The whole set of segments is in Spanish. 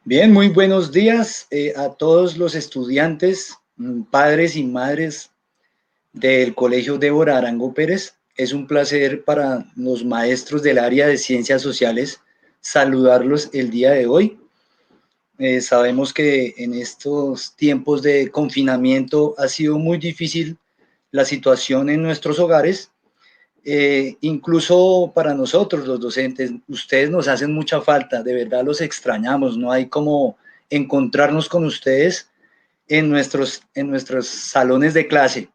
Bien, muy buenos días a todos los estudiantes, padres y madres del Colegio Débora Arango Pérez. Es un placer para los maestros del área de ciencias sociales saludarlos el día de hoy. Sabemos que en estos tiempos de confinamiento ha sido muy difícil la situación en nuestros hogares. Incluso para nosotros los docentes, ustedes nos hacen mucha falta, de verdad los extrañamos, no hay como encontrarnos con ustedes en nuestros salones de clase,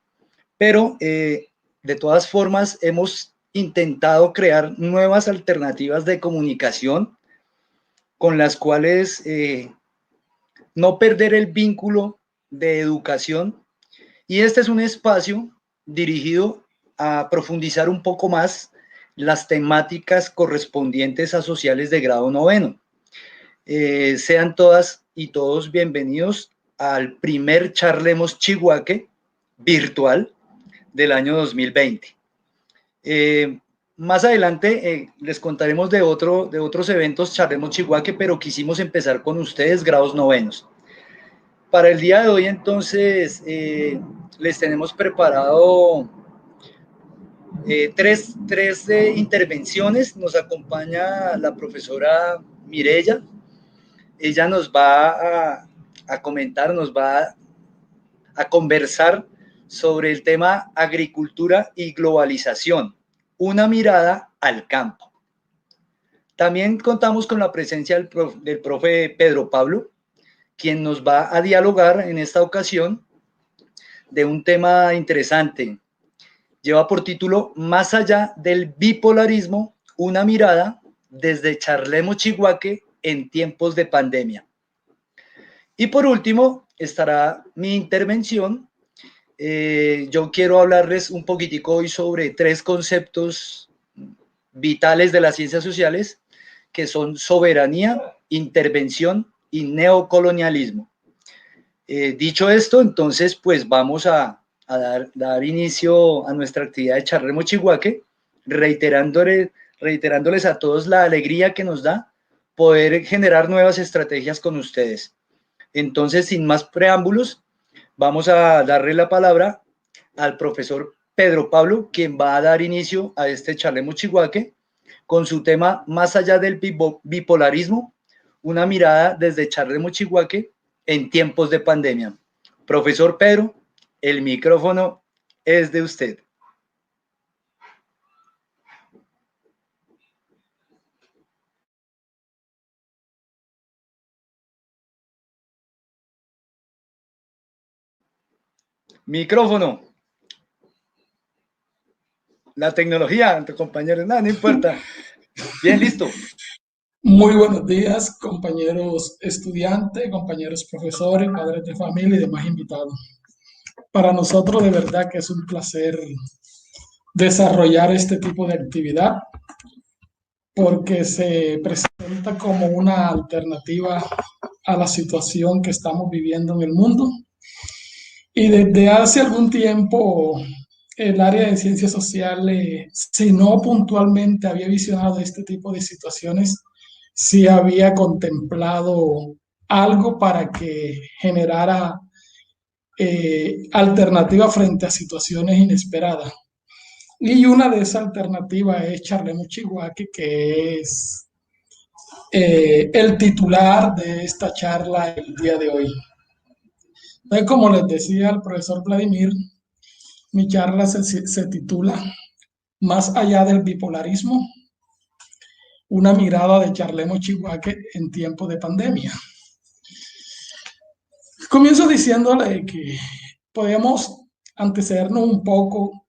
pero de todas formas hemos intentado crear nuevas alternativas de comunicación con las cuales no perder el vínculo de educación, y este es un espacio dirigido a profundizar un poco más las temáticas correspondientes a sociales de grado noveno. Sean todas y todos bienvenidos al primer Charlemos Chihuahua virtual del año 2020. Más adelante les contaremos de otros eventos Charlemos Chihuahua, pero quisimos empezar con ustedes, grados novenos. Para el día de hoy, entonces, les tenemos preparado tres intervenciones. Nos acompaña la profesora Mirella. Ella nos va a comentar, nos va a conversar sobre el tema agricultura y globalización, una mirada al campo. También contamos con la presencia del profe Pedro Pablo, quien nos va a dialogar en esta ocasión de un tema interesante. Lleva por título Más allá del bipolarismo, una mirada desde Charlemos Chihuahua en tiempos de pandemia. Y por último estará mi intervención. Yo quiero hablarles un poquitico hoy sobre tres conceptos vitales de las ciencias sociales, que son soberanía, intervención y neocolonialismo. Dicho esto, entonces, pues vamos a dar inicio a nuestra actividad de Charlemos Chihuahua, reiterándoles a todos la alegría que nos da poder generar nuevas estrategias con ustedes. Entonces, sin más preámbulos, vamos a darle la palabra al profesor Pedro Pablo, quien va a dar inicio a este Charlemos Chihuahua con su tema Más allá del bipolarismo, una mirada desde Charlemos Chihuahua en tiempos de pandemia. Profesor Pedro, el micrófono es de usted. Micrófono. La tecnología, compañeros, nada, no importa. Bien, listo. Muy buenos días, compañeros estudiantes, compañeros profesores, padres de familia y demás invitados. Para nosotros de verdad que es un placer desarrollar este tipo de actividad porque se presenta como una alternativa a la situación que estamos viviendo en el mundo. Y desde hace algún tiempo el área de ciencias sociales, si no puntualmente había visionado este tipo de situaciones, sí había contemplado algo para que generara alternativa frente a situaciones inesperadas. Y una de esas alternativas es Charlemos Chihuahua, que es el titular de esta charla el día de hoy. Entonces, como les decía el profesor Vladimir, mi charla se titula Más allá del bipolarismo, una mirada de Charlemos Chihuahua en tiempo de pandemia. Comienzo diciéndole que podemos antecedernos un poco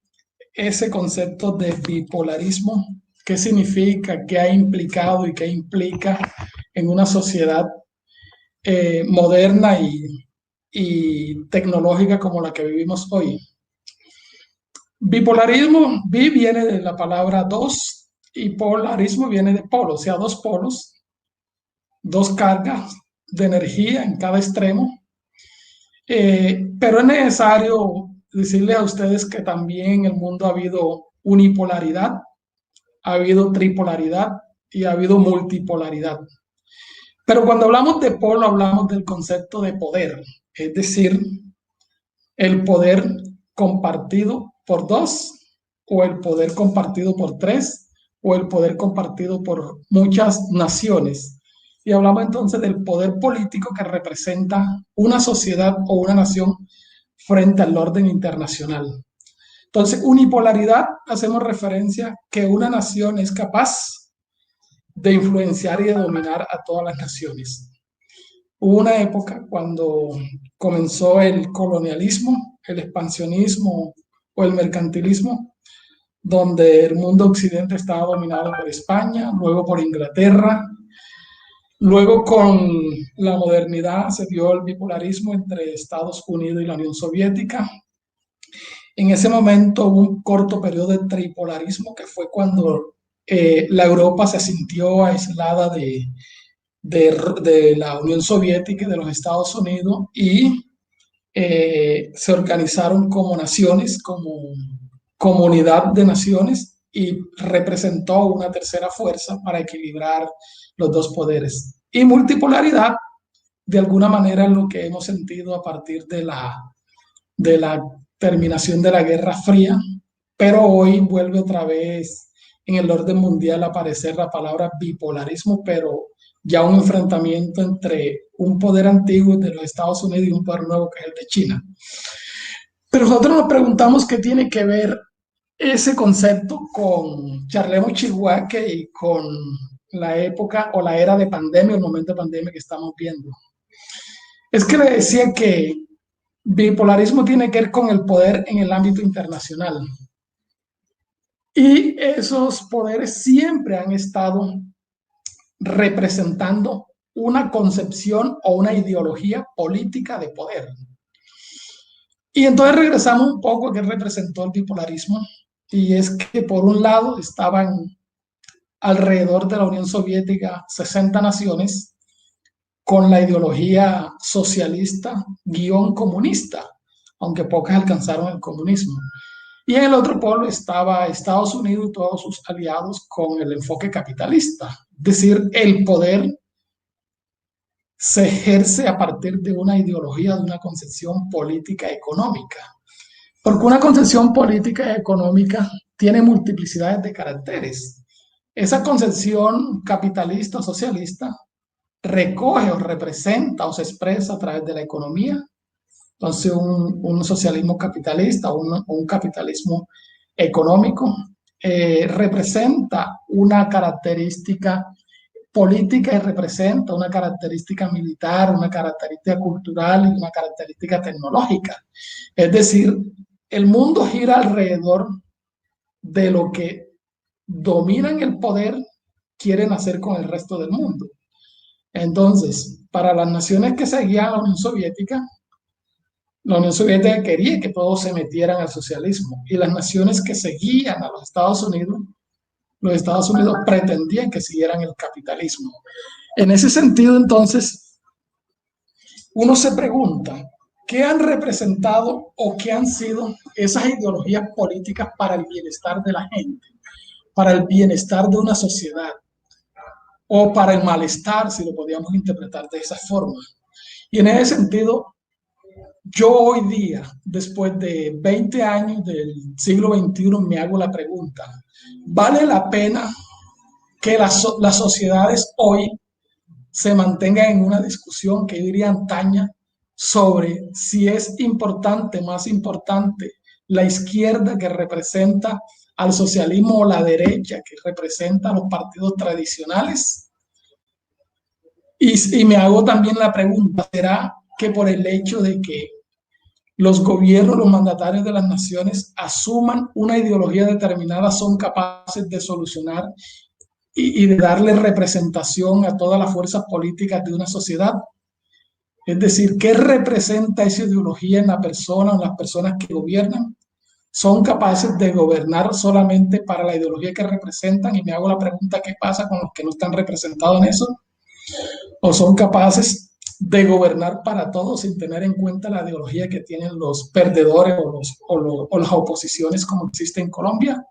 ese concepto de bipolarismo, qué significa, qué ha implicado y qué implica en una sociedad moderna y tecnológica como la que vivimos hoy. Bipolarismo, bi viene de la palabra dos y polarismo viene de polo, o sea, dos polos, dos cargas de energía en cada extremo. Pero es necesario decirle a ustedes que también en el mundo ha habido unipolaridad, ha habido tripolaridad y ha habido multipolaridad. Pero cuando hablamos de polo, hablamos del concepto de poder, es decir, el poder compartido por dos, o el poder compartido por tres, o el poder compartido por muchas naciones. Y hablamos entonces del poder político que representa una sociedad o una nación frente al orden internacional. Entonces, unipolaridad, hacemos referencia que una nación es capaz de influenciar y de dominar a todas las naciones. Hubo una época cuando comenzó el colonialismo, el expansionismo o el mercantilismo, donde el mundo occidente estaba dominado por España, luego por Inglaterra, luego con la modernidad se dio el bipolarismo entre Estados Unidos y la Unión Soviética. En ese momento hubo un corto periodo de tripolarismo que fue cuando la Europa se sintió aislada de la Unión Soviética y de los Estados Unidos y se organizaron como naciones, como comunidad de naciones y representó una tercera fuerza para equilibrar los dos poderes. Y multipolaridad, de alguna manera, es lo que hemos sentido a partir de la terminación de la Guerra Fría, pero hoy vuelve otra vez en el orden mundial a aparecer la palabra bipolarismo, pero ya un enfrentamiento entre un poder antiguo de los Estados Unidos y un poder nuevo que es el de China. Pero nosotros nos preguntamos qué tiene que ver ese concepto con Charlemo Chihuahua y con la época o la era de pandemia, el momento de pandemia que estamos viendo. Es que le decía que bipolarismo tiene que ver con el poder en el ámbito internacional. Y esos poderes siempre han estado representando una concepción o una ideología política de poder. Y entonces regresamos un poco a qué representó el bipolarismo, y es que por un lado estaban alrededor de la Unión Soviética 60 naciones con la ideología socialista guión comunista, aunque pocas alcanzaron el comunismo. Y en el otro polo estaba Estados Unidos y todos sus aliados con el enfoque capitalista, es decir, el poder se ejerce a partir de una ideología, de una concepción política económica. Porque una concepción política y económica tiene multiplicidades de caracteres. Esa concepción capitalista o socialista recoge o representa o se expresa a través de la economía. Entonces, un socialismo capitalista o un capitalismo económico representa una característica política y representa una característica militar, una característica cultural y una característica tecnológica. Es decir, el mundo gira alrededor de lo que dominan el poder, quieren hacer con el resto del mundo. Entonces, para las naciones que seguían a la Unión Soviética quería que todos se metieran al socialismo, y las naciones que seguían a los Estados Unidos pretendían que siguieran el capitalismo. En ese sentido, entonces, uno se pregunta, ¿qué han representado o qué han sido esas ideologías políticas para el bienestar de la gente, para el bienestar de una sociedad, o para el malestar, si lo podíamos interpretar de esa forma? Y en ese sentido, yo hoy día, después de 20 años del siglo XXI, me hago la pregunta, ¿vale la pena que las sociedades hoy se mantengan en una discusión que yo diría antaña sobre si es importante, más importante, la izquierda que representa al socialismo o la derecha que representa a los partidos tradicionales? Y me hago también la pregunta, ¿será que por el hecho de que los gobiernos, los mandatarios de las naciones asuman una ideología determinada, son capaces de solucionar y de darle representación a todas las fuerzas políticas de una sociedad? Es decir, ¿qué representa esa ideología en la persona o en las personas que gobiernan? ¿Son capaces de gobernar solamente para la ideología que representan? Y me hago la pregunta, ¿qué pasa con los que no están representados en eso? ¿O son capaces de gobernar para todos sin tener en cuenta la ideología que tienen los perdedores o las oposiciones como existe en Colombia?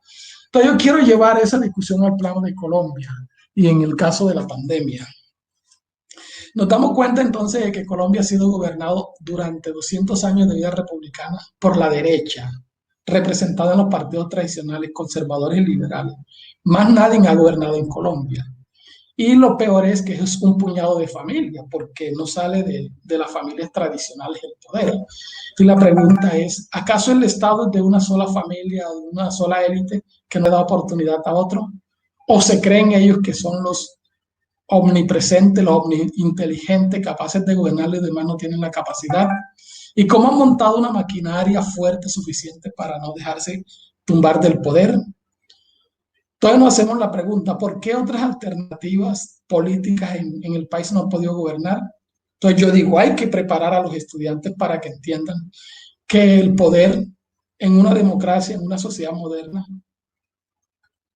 Entonces yo quiero llevar esa discusión al plano de Colombia y en el caso de la pandemia. Nos damos cuenta entonces de que Colombia ha sido gobernado durante 200 años de vida republicana por la derecha, representada en los partidos tradicionales conservadores y liberales. Más nadie ha gobernado en Colombia. Y lo peor es que es un puñado de familia, porque no sale de las familias tradicionales el poder. Y la pregunta es, ¿acaso el Estado es de una sola familia, de una sola élite que no da oportunidad a otro? ¿O se creen ellos que son los omnipresentes, los omniinteligentes, capaces de gobernar y los demás no tienen la capacidad? ¿Y cómo han montado una maquinaria fuerte suficiente para no dejarse tumbar del poder? Entonces nos hacemos la pregunta, ¿por qué otras alternativas políticas en el país no han podido gobernar? Entonces yo digo, hay que preparar a los estudiantes para que entiendan que el poder en una democracia, en una sociedad moderna,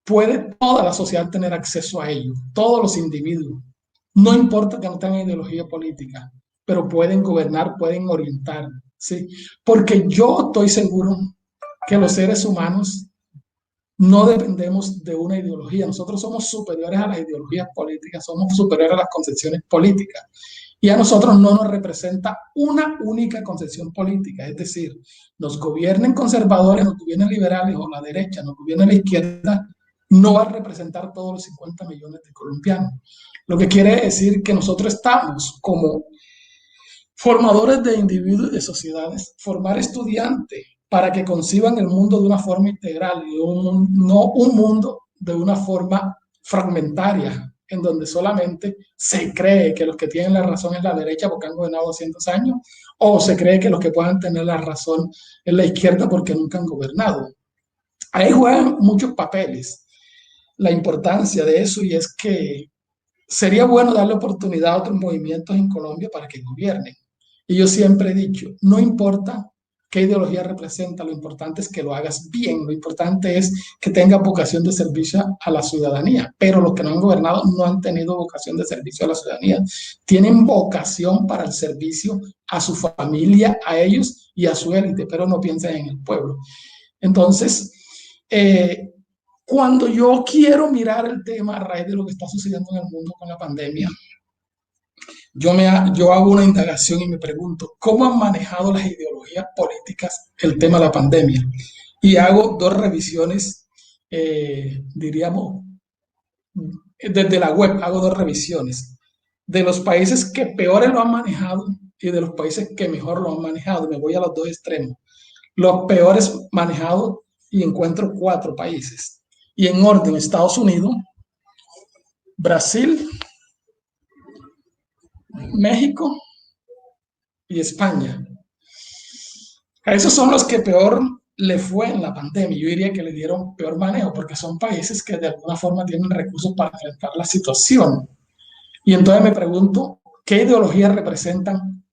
puede toda la sociedad tener acceso a ello, todos los individuos. No importa que no tengan ideología política, pero pueden gobernar, pueden orientar, ¿sí? Porque yo estoy seguro que los seres humanos no dependemos de una ideología. Nosotros somos superiores a las ideologías políticas, somos superiores a las concepciones políticas. Y a nosotros no nos representa una única concepción política. Es decir, nos gobiernen conservadores, nos gobiernen liberales o la derecha, nos gobiernen la izquierda, no va a representar todos los 50 millones de colombianos. Lo que quiere decir que nosotros estamos como formadores de individuos y de sociedades, formar estudiantes para que conciban el mundo de una forma integral y no un mundo de una forma fragmentaria, en donde solamente se cree que los que tienen la razón es la derecha porque han gobernado 200 años, o se cree que los que puedan tener la razón es la izquierda porque nunca han gobernado. Ahí juegan muchos papeles la importancia de eso, y es que sería bueno darle oportunidad a otros movimientos en Colombia para que gobiernen. Y yo siempre he dicho, no importa qué ideología representa, lo importante es que lo hagas bien, lo importante es que tenga vocación de servicio a la ciudadanía, pero los que no han gobernado no han tenido vocación de servicio a la ciudadanía, tienen vocación para el servicio a su familia, a ellos y a su élite, pero no piensan en el pueblo. Entonces, cuando yo quiero mirar el tema a raíz de lo que está sucediendo en el mundo con la pandemia, yo hago una indagación y me pregunto, ¿cómo han manejado las ideologías políticas el tema de la pandemia? Y hago dos revisiones, diríamos, desde la web hago dos revisiones de los países que peores lo han manejado y de los países que mejor lo han manejado. Me voy a los dos extremos. Los peores manejados y encuentro 4 países. Y en orden, Estados Unidos, Brasil, México y España. A esos son los que peor le fue en la pandemia. Yo diría que le dieron peor manejo porque son países que de alguna forma tienen recursos para enfrentar la situación. Y entonces me pregunto, ¿qué ideologías representan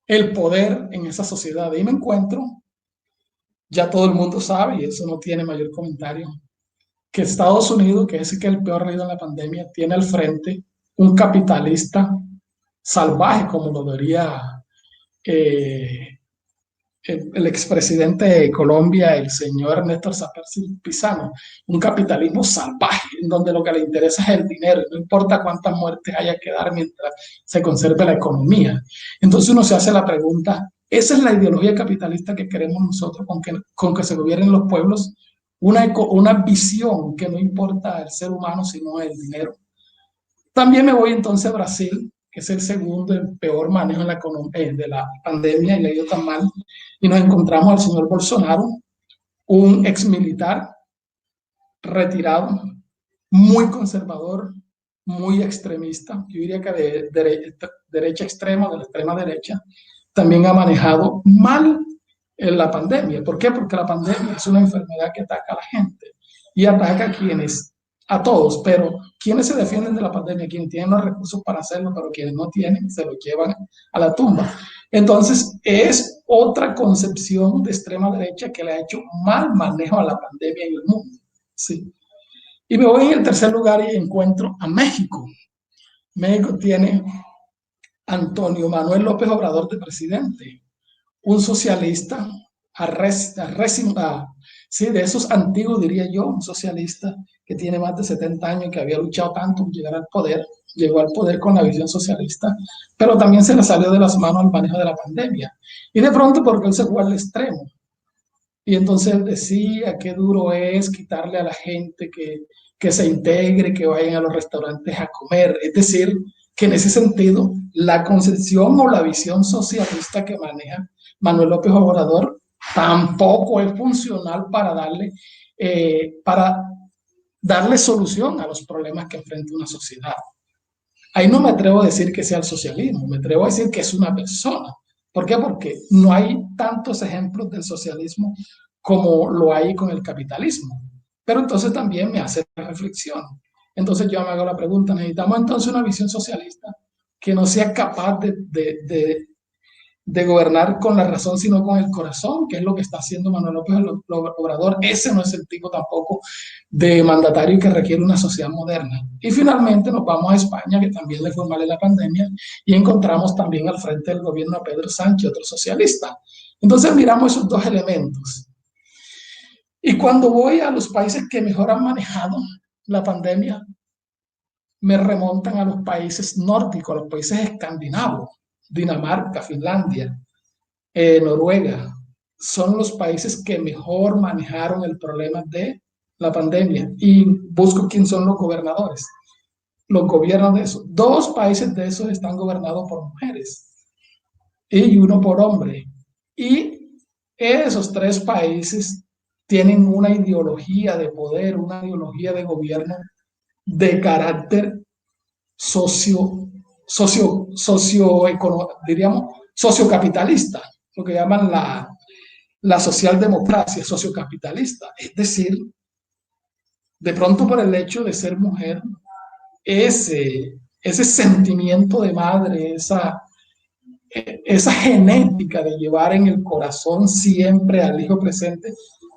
el poder en esa sociedad? Y me encuentro, ya todo el mundo sabe, y eso no tiene mayor comentario, que Estados Unidos, que es el peor leído en la pandemia, tiene al frente un capitalista salvaje, como lo diría el expresidente de Colombia, el señor Néstor Sapersi Pizano, un capitalismo salvaje, en donde lo que le interesa es el dinero, no importa cuántas muertes haya que dar mientras se conserve la economía. Entonces uno se hace la pregunta, ¿esa es la ideología capitalista que queremos nosotros con que se gobiernen los pueblos? Una visión que no importa el ser humano, sino el dinero. También me voy entonces a Brasil, que es el segundo, el peor manejo de la pandemia y le ha ido tan mal. Y nos encontramos al señor Bolsonaro, un ex militar retirado, muy conservador, muy extremista. Yo diría que de derecha extrema, de la extrema derecha, también ha manejado mal en la pandemia. ¿Por qué? Porque la pandemia es una enfermedad que ataca a la gente y ataca a todos, pero quienes se defienden de la pandemia, quienes tienen los recursos para hacerlo, pero quienes no tienen, se lo llevan a la tumba. Entonces, es otra concepción de extrema derecha que le ha hecho mal manejo a la pandemia en el mundo. Sí. Y me voy en el tercer lugar y encuentro a México. México tiene Antonio Manuel López Obrador de presidente, un socialista, sí, de esos antiguos diría yo, un socialista que tiene más de 70 años, que había luchado tanto por llegar al poder, llegó al poder con la visión socialista, pero también se le salió de las manos el manejo de la pandemia. Y de pronto porque él se fue al extremo. Y entonces él decía qué duro es quitarle a la gente que se integre, que vayan a los restaurantes a comer. Es decir, que en ese sentido, la concepción o la visión socialista que maneja Manuel López Obrador tampoco es funcional para darle solución a los problemas que enfrenta una sociedad. Ahí no me atrevo a decir que sea el socialismo, me atrevo a decir que es una persona. ¿Por qué? Porque no hay tantos ejemplos del socialismo como lo hay con el capitalismo. Pero entonces también me hace la reflexión. Entonces yo me hago la pregunta, necesitamos entonces una visión socialista que no sea capaz de gobernar con la razón, sino con el corazón, que es lo que está haciendo Manuel López Obrador. Ese no es el tipo tampoco de mandatario que requiere una sociedad moderna. Y finalmente nos vamos a España, que también le fue mal en la pandemia, y encontramos también al frente del gobierno a Pedro Sánchez, otro socialista. Entonces miramos esos dos elementos. Y cuando voy a los países que mejor han manejado la pandemia, me remontan a los países nórdicos, a los países escandinavos, Dinamarca, Finlandia, Noruega. Son los países que mejor manejaron el problema de la pandemia. Y busco quién son los gobernadores. Los gobiernos de esos. 2 países de esos están gobernados por mujeres y uno por hombre. Y esos 3 países tienen una ideología de poder, una ideología de gobierno de carácter diríamos, sociocapitalista, lo que llaman la socialdemocracia sociocapitalista. Es decir, de pronto por el hecho de ser mujer, ese sentimiento de madre, esa genética de llevar en el corazón siempre al hijo presente,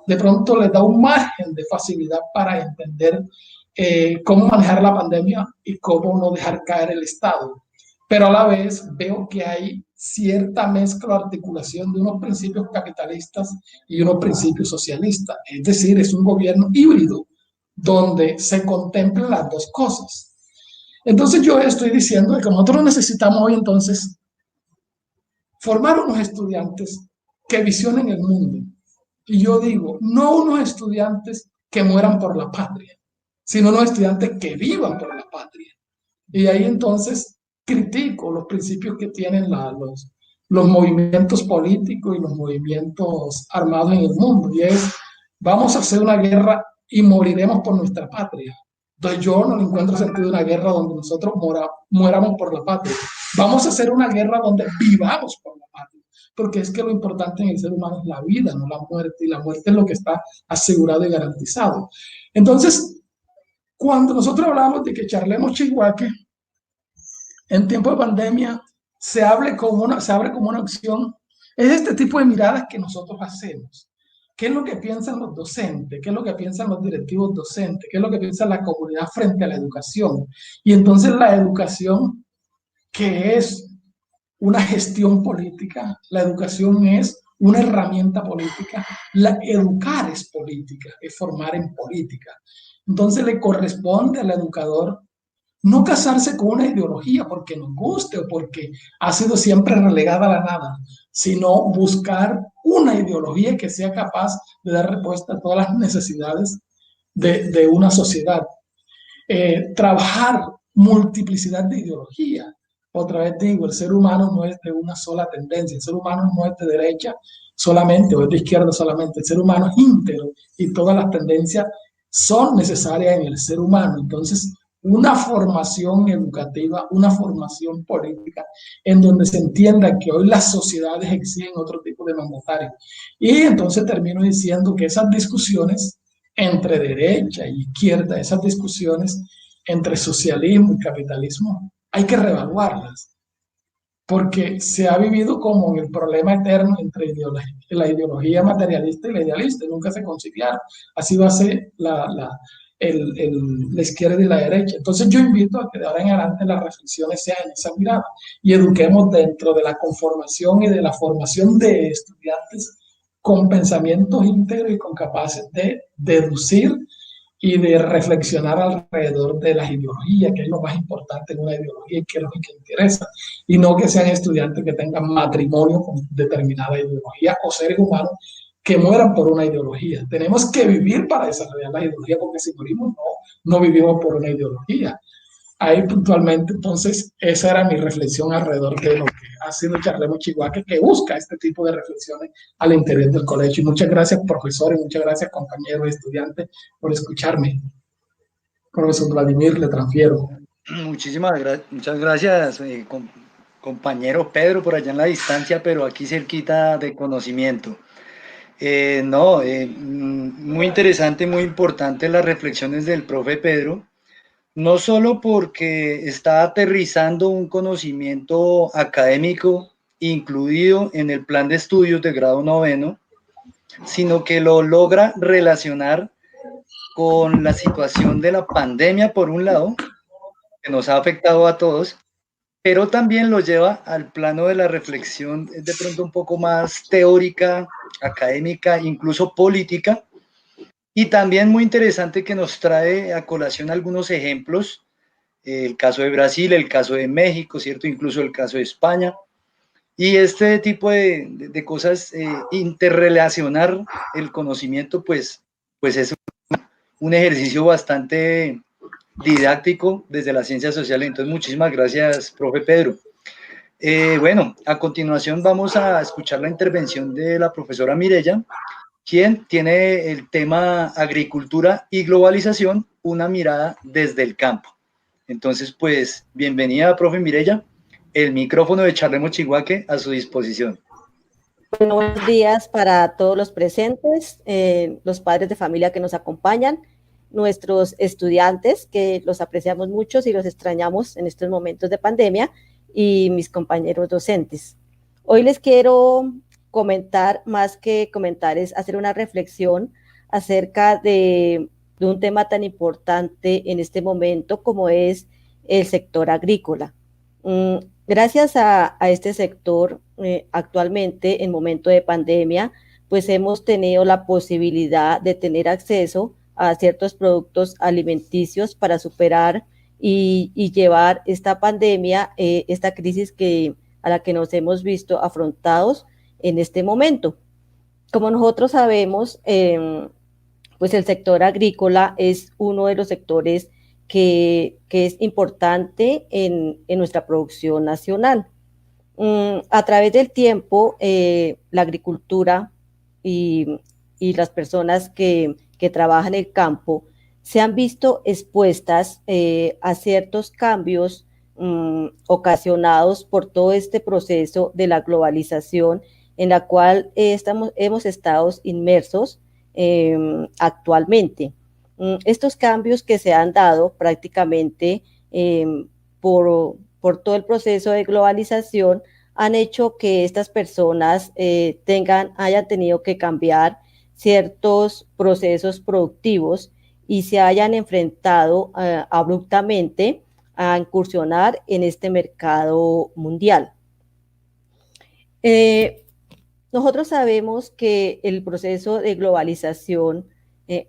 de pronto les da un margen de facilidad para entender cómo manejar la pandemia y cómo no dejar caer el Estado. Pero a la vez veo que hay cierta mezcla o articulación de unos principios capitalistas y unos principios socialistas. Es decir, es un gobierno híbrido donde se contemplan las dos cosas. Entonces yo estoy diciendo que nosotros necesitamos hoy entonces formar unos estudiantes que visionen el mundo. Y yo digo, no unos estudiantes que mueran por la patria, sino unos estudiantes que vivan por la patria. Y ahí entonces critico los principios que tienen los movimientos políticos y los movimientos armados en el mundo. Y es, vamos a hacer una guerra y moriremos por nuestra patria. Entonces yo no encuentro sentido en una guerra donde nosotros muéramos por la patria. Vamos a hacer una guerra donde vivamos por la patria. Porque es que lo importante en el ser humano es la vida, no la muerte. Y la muerte es lo que está asegurado y garantizado. Entonces, cuando nosotros hablamos de que charlemos chihuahua, en tiempo de pandemia se abre como una opción, es este tipo de miradas que nosotros hacemos. ¿Qué es lo que piensan los docentes? ¿Qué es lo que piensan los directivos docentes? ¿Qué es lo que piensa la comunidad frente a la educación? Y entonces la educación, que es una gestión política, la educación es una herramienta política, educar es política, es formar en política. Entonces le corresponde al educador no casarse con una ideología porque nos guste o porque ha sido siempre relegada a la nada, sino buscar una ideología que sea capaz de dar respuesta a todas las necesidades de una sociedad. Trabajar multiplicidad de ideología. Otra vez digo, el ser humano no es de una sola tendencia, el ser humano no es de derecha solamente o es de izquierda solamente, el ser humano es íntegro y todas las tendencias son necesarias en el ser humano. Entonces, una formación educativa, una formación política, en donde se entienda que hoy las sociedades exigen otro tipo de mandatarios. Y entonces termino diciendo que esas discusiones entre derecha y izquierda, esas discusiones entre socialismo y capitalismo, hay que reevaluarlas, porque se ha vivido como en el problema eterno entre la ideología materialista y la idealista, y nunca se conciliaron. Así va a ser la izquierda y la derecha. Entonces yo invito a que de ahora en adelante las reflexiones sean en esa mirada y eduquemos dentro de la conformación y de la formación de estudiantes con pensamientos íntegros y con capaces de deducir y de reflexionar alrededor de las ideologías, que es lo más importante en una ideología y qué es lo que interesa, y no que sean estudiantes que tengan matrimonio con determinada ideología o seres humanos que mueran por una ideología. Tenemos que vivir para desarrollar la ideología, porque si morimos no vivimos por una ideología. Ahí puntualmente, entonces, esa era mi reflexión alrededor de lo que ha sido Charlemos Chihuahua, que busca este tipo de reflexiones al interior del colegio. Y muchas gracias, profesores, muchas gracias, compañeros y estudiantes, por escucharme. Profesor Vladimir, le transfiero. Muchas gracias, compañero Pedro, por allá en la distancia, pero aquí cerquita de conocimiento. No, muy interesante, muy importante las reflexiones del profe Pedro, no solo porque está aterrizando un conocimiento académico incluido en el plan de estudios de grado noveno, sino que lo logra relacionar con la situación de la pandemia, por un lado, que nos ha afectado a todos, pero también lo lleva al plano de la reflexión de pronto un poco más teórica, académica, incluso política, y también muy interesante que nos trae a colación algunos ejemplos, el caso de Brasil, el caso de México, ¿cierto? Incluso el caso de España, y este tipo de cosas, interrelacionar el conocimiento, pues es un ejercicio bastante didáctico desde las ciencias sociales. Entonces, muchísimas gracias, profe Pedro. Bueno, a continuación vamos a escuchar la intervención de la profesora Mireya, quien tiene el tema agricultura y globalización, una mirada desde el campo. Entonces, pues, bienvenida, profe Mireya. El micrófono de Charlemos Chihuahua a su disposición. Bueno, buenos días para todos los presentes, los padres de familia que nos acompañan, nuestros estudiantes, que los apreciamos mucho y los extrañamos en estos momentos de pandemia, y mis compañeros docentes. Hoy les quiero comentar, más que comentar, es hacer una reflexión acerca de un tema tan importante en este momento como es el sector agrícola. Gracias a este sector, actualmente en momento de pandemia, pues hemos tenido la posibilidad de tener acceso a ciertos productos alimenticios para superar y llevar esta pandemia, esta crisis a la que nos hemos visto afrontados en este momento. Como nosotros sabemos, pues el sector agrícola es uno de los sectores que es importante en nuestra producción nacional. A través del tiempo, la agricultura y las personas que trabajan en el campo se han visto expuestas a ciertos cambios ocasionados por todo este proceso de la globalización en la cual hemos estado inmersos actualmente. Estos cambios que se han dado prácticamente por todo el proceso de globalización han hecho que estas personas hayan tenido que cambiar ciertos procesos productivos y se hayan enfrentado abruptamente a incursionar en este mercado mundial. Nosotros sabemos que el proceso de globalización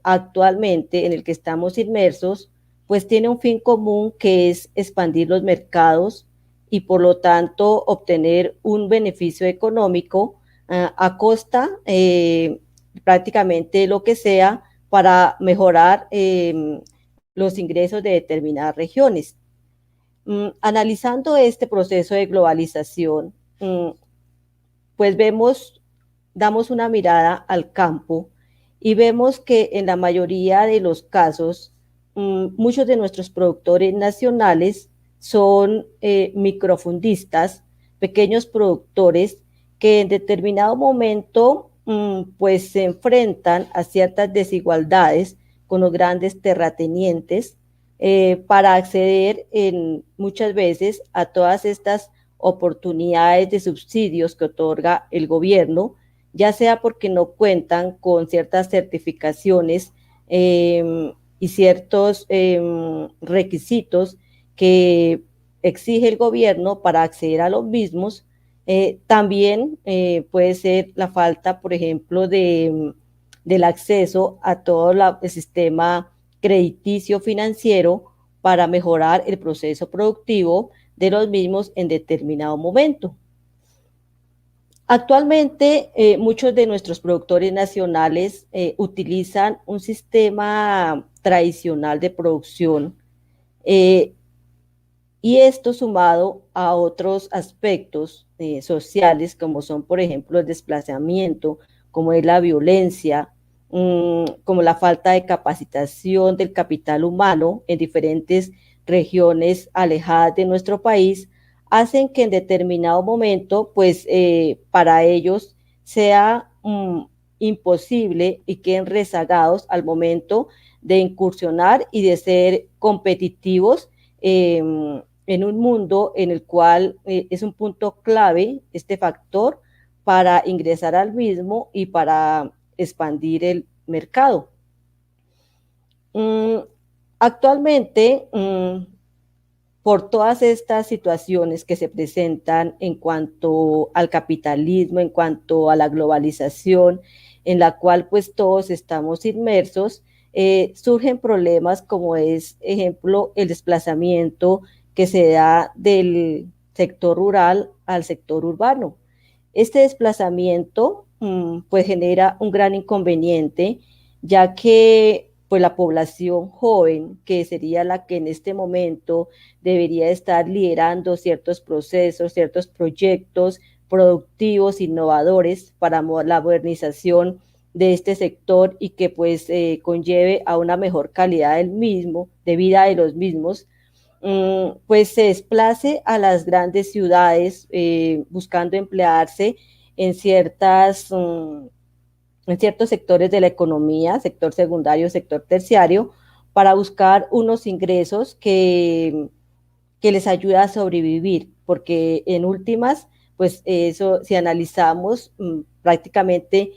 actualmente en el que estamos inmersos, pues tiene un fin común, que es expandir los mercados y por lo tanto obtener un beneficio económico a costa prácticamente lo que sea para mejorar los ingresos de determinadas regiones. Analizando este proceso de globalización, pues damos una mirada al campo y vemos que en la mayoría de los casos, muchos de nuestros productores nacionales son microfundistas, pequeños productores que en determinado momento pues se enfrentan a ciertas desigualdades con los grandes terratenientes para acceder muchas veces a todas estas oportunidades de subsidios que otorga el gobierno, ya sea porque no cuentan con ciertas certificaciones y ciertos requisitos que exige el gobierno para acceder a los mismos. También puede ser la falta, por ejemplo, del acceso a todo el sistema crediticio financiero para mejorar el proceso productivo de los mismos en determinado momento. Actualmente, muchos de nuestros productores nacionales utilizan un sistema tradicional de producción, y esto sumado a otros aspectos sociales, como son, por ejemplo, el desplazamiento, como es la violencia, como la falta de capacitación del capital humano en diferentes regiones alejadas de nuestro país, hacen que en determinado momento, pues para ellos sea imposible y queden rezagados al momento de incursionar y de ser competitivos en un mundo en el cual es un punto clave este factor para ingresar al mismo y para expandir el mercado. Actualmente, por todas estas situaciones que se presentan en cuanto al capitalismo, en cuanto a la globalización, en la cual pues todos estamos inmersos, surgen problemas como es, ejemplo, el desplazamiento que se da del sector rural al sector urbano. Este desplazamiento pues genera un gran inconveniente, ya que pues la población joven, que sería la que en este momento debería estar liderando ciertos procesos, ciertos proyectos productivos, innovadores para la modernización de este sector y que pues conlleve a una mejor calidad del mismo, de vida de los mismos, pues se desplace a las grandes ciudades buscando emplearse en en ciertos sectores de la economía, sector secundario, sector terciario, para buscar unos ingresos que les ayuda a sobrevivir, porque en últimas, pues eso, si analizamos prácticamente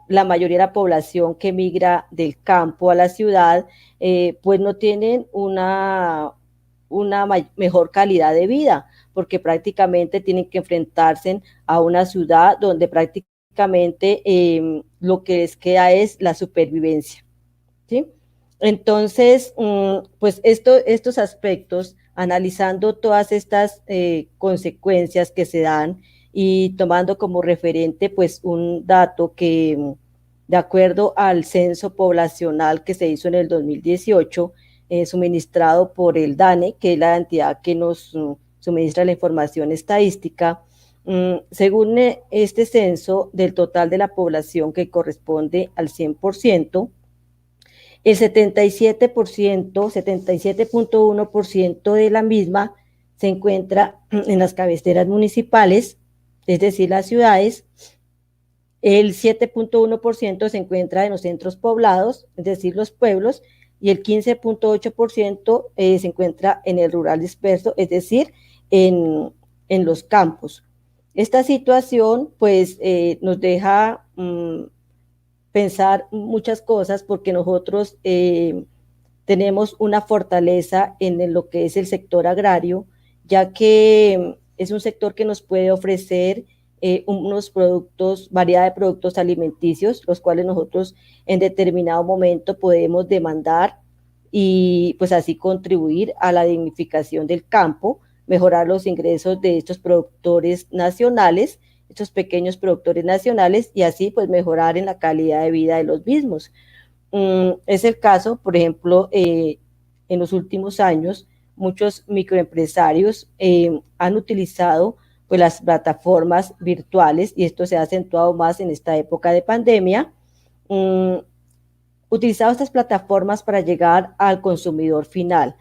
la mayoría de la población que migra del campo a la ciudad, pues no tienen una mejor calidad de vida, porque prácticamente tienen que enfrentarse a una ciudad donde prácticamente lo que les queda es la supervivencia, ¿sí? Entonces, pues estos aspectos, analizando todas estas consecuencias que se dan y tomando como referente pues un dato que de acuerdo al censo poblacional que se hizo en el 2018, suministrado por el DANE, que es la entidad que nos suministra la información estadística, según este censo, del total de la población que corresponde al 100%, el 77%, 77.1% de la misma se encuentra en las cabeceras municipales, es decir, las ciudades. El 7.1% se encuentra en los centros poblados, es decir, los pueblos, y el 15.8% se encuentra en el rural disperso, es decir, en los campos. Esta situación, pues, nos deja pensar muchas cosas porque nosotros tenemos una fortaleza en lo que es el sector agrario, ya que es un sector que nos puede ofrecer unos productos, variedad de productos alimenticios, los cuales nosotros en determinado momento podemos demandar y pues así contribuir a la dignificación del campo, mejorar los ingresos de estos productores nacionales, estos pequeños productores nacionales, y así pues mejorar en la calidad de vida de los mismos. Es el caso, por ejemplo, en los últimos años, muchos microempresarios han utilizado pues las plataformas virtuales, y esto se ha acentuado más en esta época de pandemia, utilizado estas plataformas para llegar al consumidor final,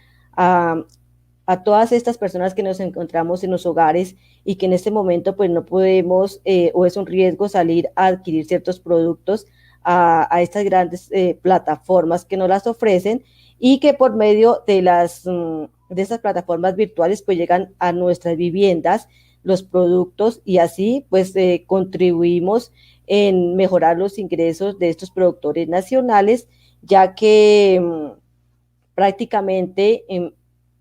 a todas estas personas que nos encontramos en los hogares y que en este momento pues no podemos o es un riesgo salir a adquirir ciertos productos a estas grandes plataformas que nos las ofrecen, y que por medio de estas plataformas virtuales pues llegan a nuestras viviendas los productos, y así pues contribuimos en mejorar los ingresos de estos productores nacionales, ya que prácticamente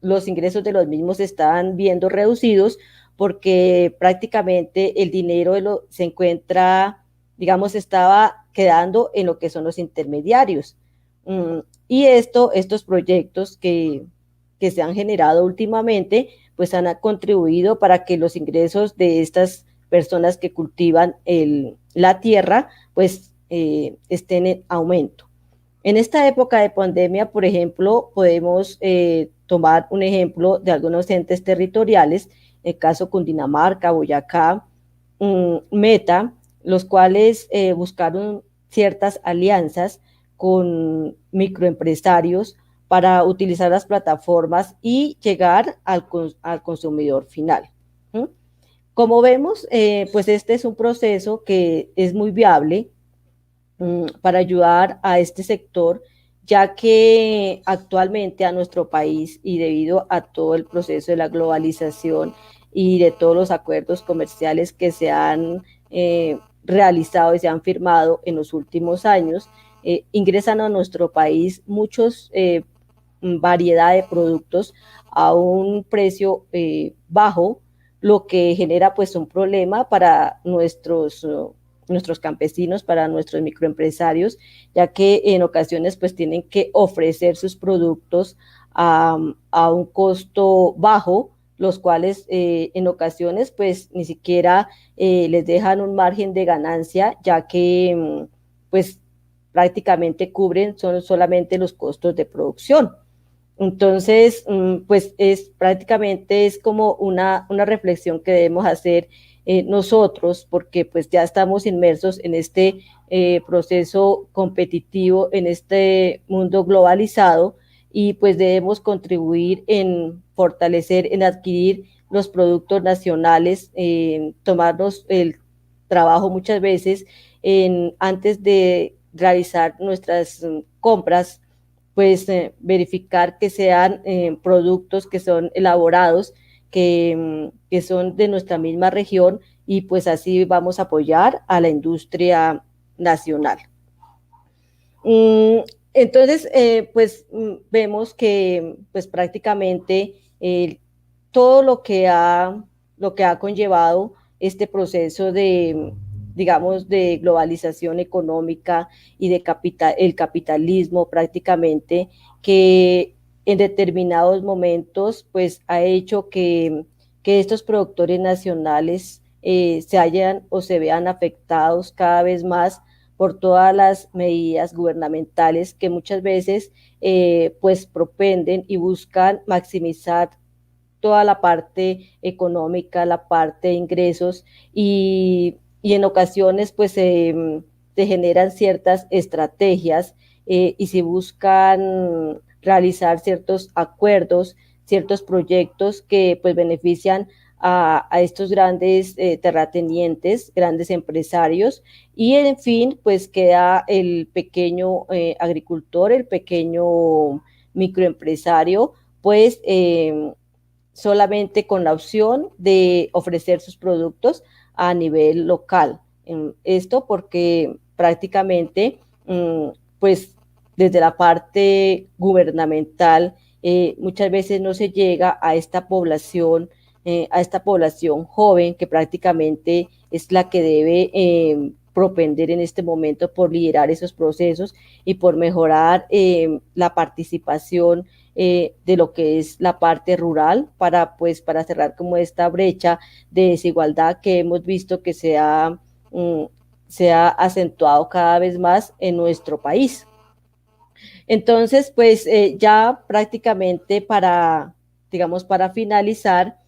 los ingresos de los mismos se están viendo reducidos porque prácticamente el dinero se encuentra, digamos, estaba quedando en lo que son los intermediarios. Y estos proyectos que se han generado últimamente, pues han contribuido para que los ingresos de estas personas que cultivan la tierra, pues estén en aumento. En esta época de pandemia, por ejemplo, podemos tomar un ejemplo de algunos entes territoriales, el caso Cundinamarca, Boyacá, Meta, los cuales buscaron ciertas alianzas con microempresarios para utilizar las plataformas y llegar al consumidor final. ¿Mm? Como vemos, pues este es un proceso que es muy viable para ayudar a este sector, ya que actualmente a nuestro país y debido a todo el proceso de la globalización y de todos los acuerdos comerciales que se han realizado y se han firmado en los últimos años, ingresan a nuestro país muchos variedad de productos a un precio bajo, lo que genera pues un problema para nuestros campesinos, para nuestros microempresarios, ya que en ocasiones pues tienen que ofrecer sus productos a un costo bajo, los cuales en ocasiones pues ni siquiera les dejan un margen de ganancia, ya que pues prácticamente cubren son solamente los costos de producción. Entonces, pues prácticamente es como una reflexión que debemos hacer nosotros, porque pues ya estamos inmersos en este proceso competitivo, en este mundo globalizado, y pues debemos contribuir en fortalecer, en adquirir los productos nacionales, en tomarnos el trabajo muchas veces antes de realizar nuestras compras, pues verificar que sean productos que son elaborados, que son de nuestra misma región, y pues así vamos a apoyar a la industria nacional. Entonces, pues vemos que pues prácticamente todo lo que ha conllevado este proceso de, digamos, de globalización económica y de el capitalismo prácticamente, que en determinados momentos pues ha hecho que estos productores nacionales se hayan o se vean afectados cada vez más por todas las medidas gubernamentales que muchas veces pues propenden y buscan maximizar toda la parte económica, la parte de ingresos, y en ocasiones pues se generan ciertas estrategias y se buscan realizar ciertos acuerdos, ciertos proyectos que pues benefician a estos grandes terratenientes, grandes empresarios, y en fin, pues queda el pequeño agricultor, el pequeño microempresario, pues solamente con la opción de ofrecer sus productos a nivel local. Esto porque prácticamente, pues desde la parte gubernamental, muchas veces no se llega a esta población joven, que prácticamente es la que debe propender en este momento por liderar esos procesos y por mejorar la participación de lo que es la parte rural, para cerrar como esta brecha de desigualdad que hemos visto que se ha acentuado cada vez más en nuestro país. Entonces, pues ya prácticamente digamos, para finalizar,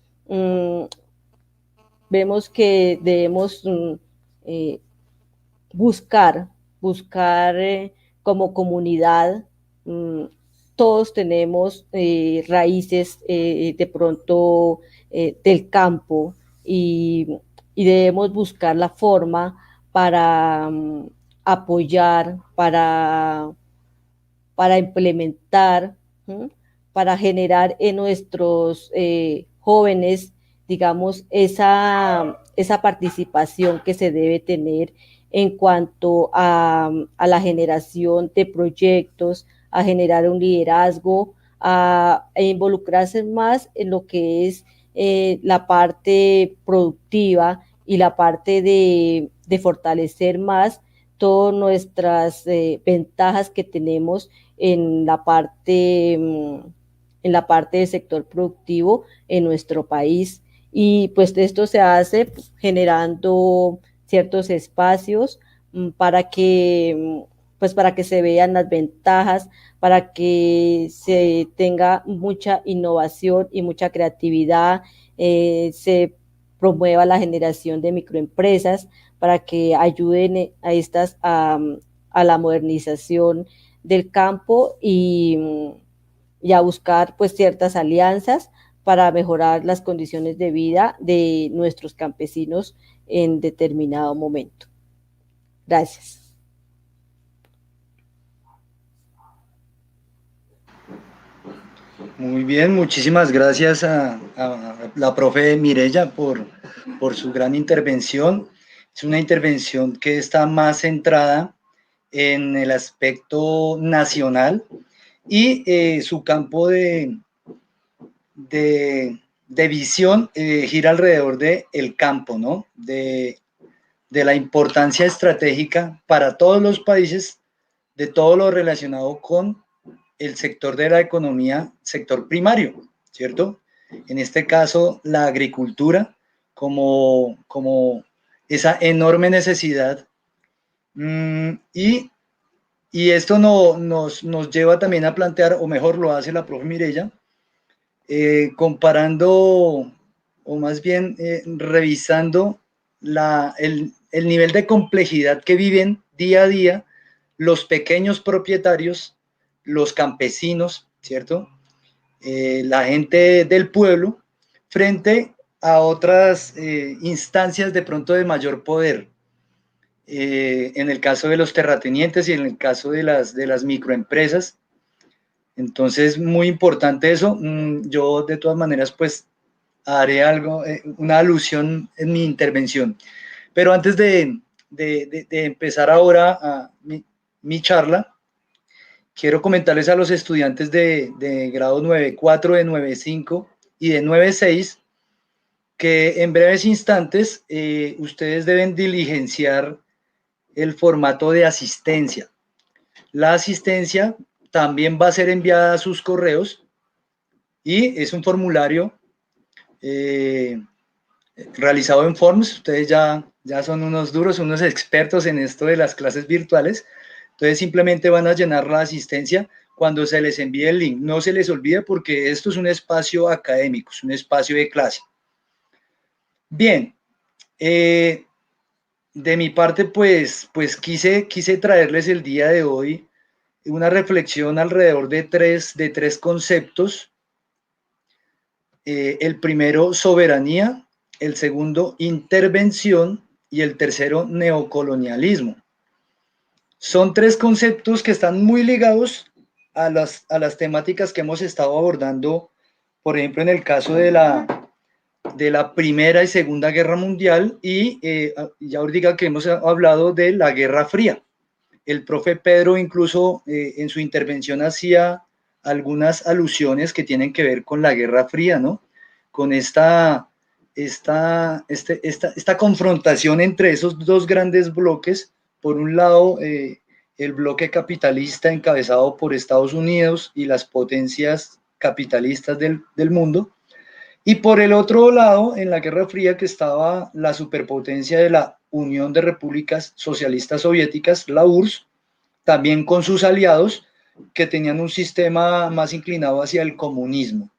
vemos que debemos eh, buscar como comunidad. Todos tenemos raíces de pronto del campo, y debemos buscar la forma para apoyar, para implementar, ¿sí?, para generar en nuestros jóvenes, digamos, esa participación que se debe tener en cuanto a la generación de proyectos, a generar un liderazgo, a involucrarse más en lo que es la parte productiva y la parte de fortalecer más todas nuestras ventajas que tenemos en la parte del sector productivo en nuestro país. Y pues esto se hace generando ciertos espacios para que se vean las ventajas, para que se tenga mucha innovación y mucha creatividad, se promueva la generación de microempresas para que ayuden a estas a la modernización del campo y a buscar pues ciertas alianzas para mejorar las condiciones de vida de nuestros campesinos en determinado momento. Gracias. Muy bien, muchísimas gracias a la profe Mireya por su gran intervención. Es una intervención que está más centrada en el aspecto nacional y su campo de visión gira alrededor del campo, ¿no? De la importancia estratégica para todos los países de todo lo relacionado con el sector de la economía, sector primario, ¿cierto? En este caso, la agricultura como esa enorme necesidad. Y esto nos lleva también a plantear, o mejor lo hace la profe Mireya, comparando, o más bien revisando el nivel de complejidad que viven día a día los pequeños propietarios, los campesinos, ¿cierto? La gente del pueblo, frente a otras instancias de pronto de mayor poder. En el caso de los terratenientes y en el caso de las microempresas. Entonces, muy importante eso. Yo, de todas maneras, pues haré algo, una alusión en mi intervención. Pero antes de empezar ahora a mi charla, quiero comentarles a los estudiantes de grado 9.4, de 9.5 y de 9.6 que en breves instantes ustedes deben diligenciar el formato de asistencia. La asistencia también va a ser enviada a sus correos y es un formulario realizado en Forms. Ustedes ya son unos duros, unos expertos en esto de las clases virtuales. Entonces simplemente van a llenar la asistencia cuando se les envíe el link. No se les olvide porque esto es un espacio académico, es un espacio de clase. Bien, de mi parte pues quise traerles el día de hoy una reflexión alrededor de tres conceptos. El primero, soberanía; el segundo, intervención; y el tercero, neocolonialismo. Son tres conceptos que están muy ligados a las temáticas que hemos estado abordando, por ejemplo, en el caso de la Primera y Segunda Guerra Mundial y ya ahorita que hemos hablado de la Guerra Fría. El profe Pedro incluso en su intervención hacía algunas alusiones que tienen que ver con la Guerra Fría, ¿no? Con esta confrontación entre esos dos grandes bloques. Por un lado, el bloque capitalista encabezado por Estados Unidos y las potencias capitalistas del mundo, y por el otro lado, en la Guerra Fría, que estaba la superpotencia de la Unión de Repúblicas Socialistas Soviéticas, la URSS, también con sus aliados que tenían un sistema más inclinado hacia el comunismo.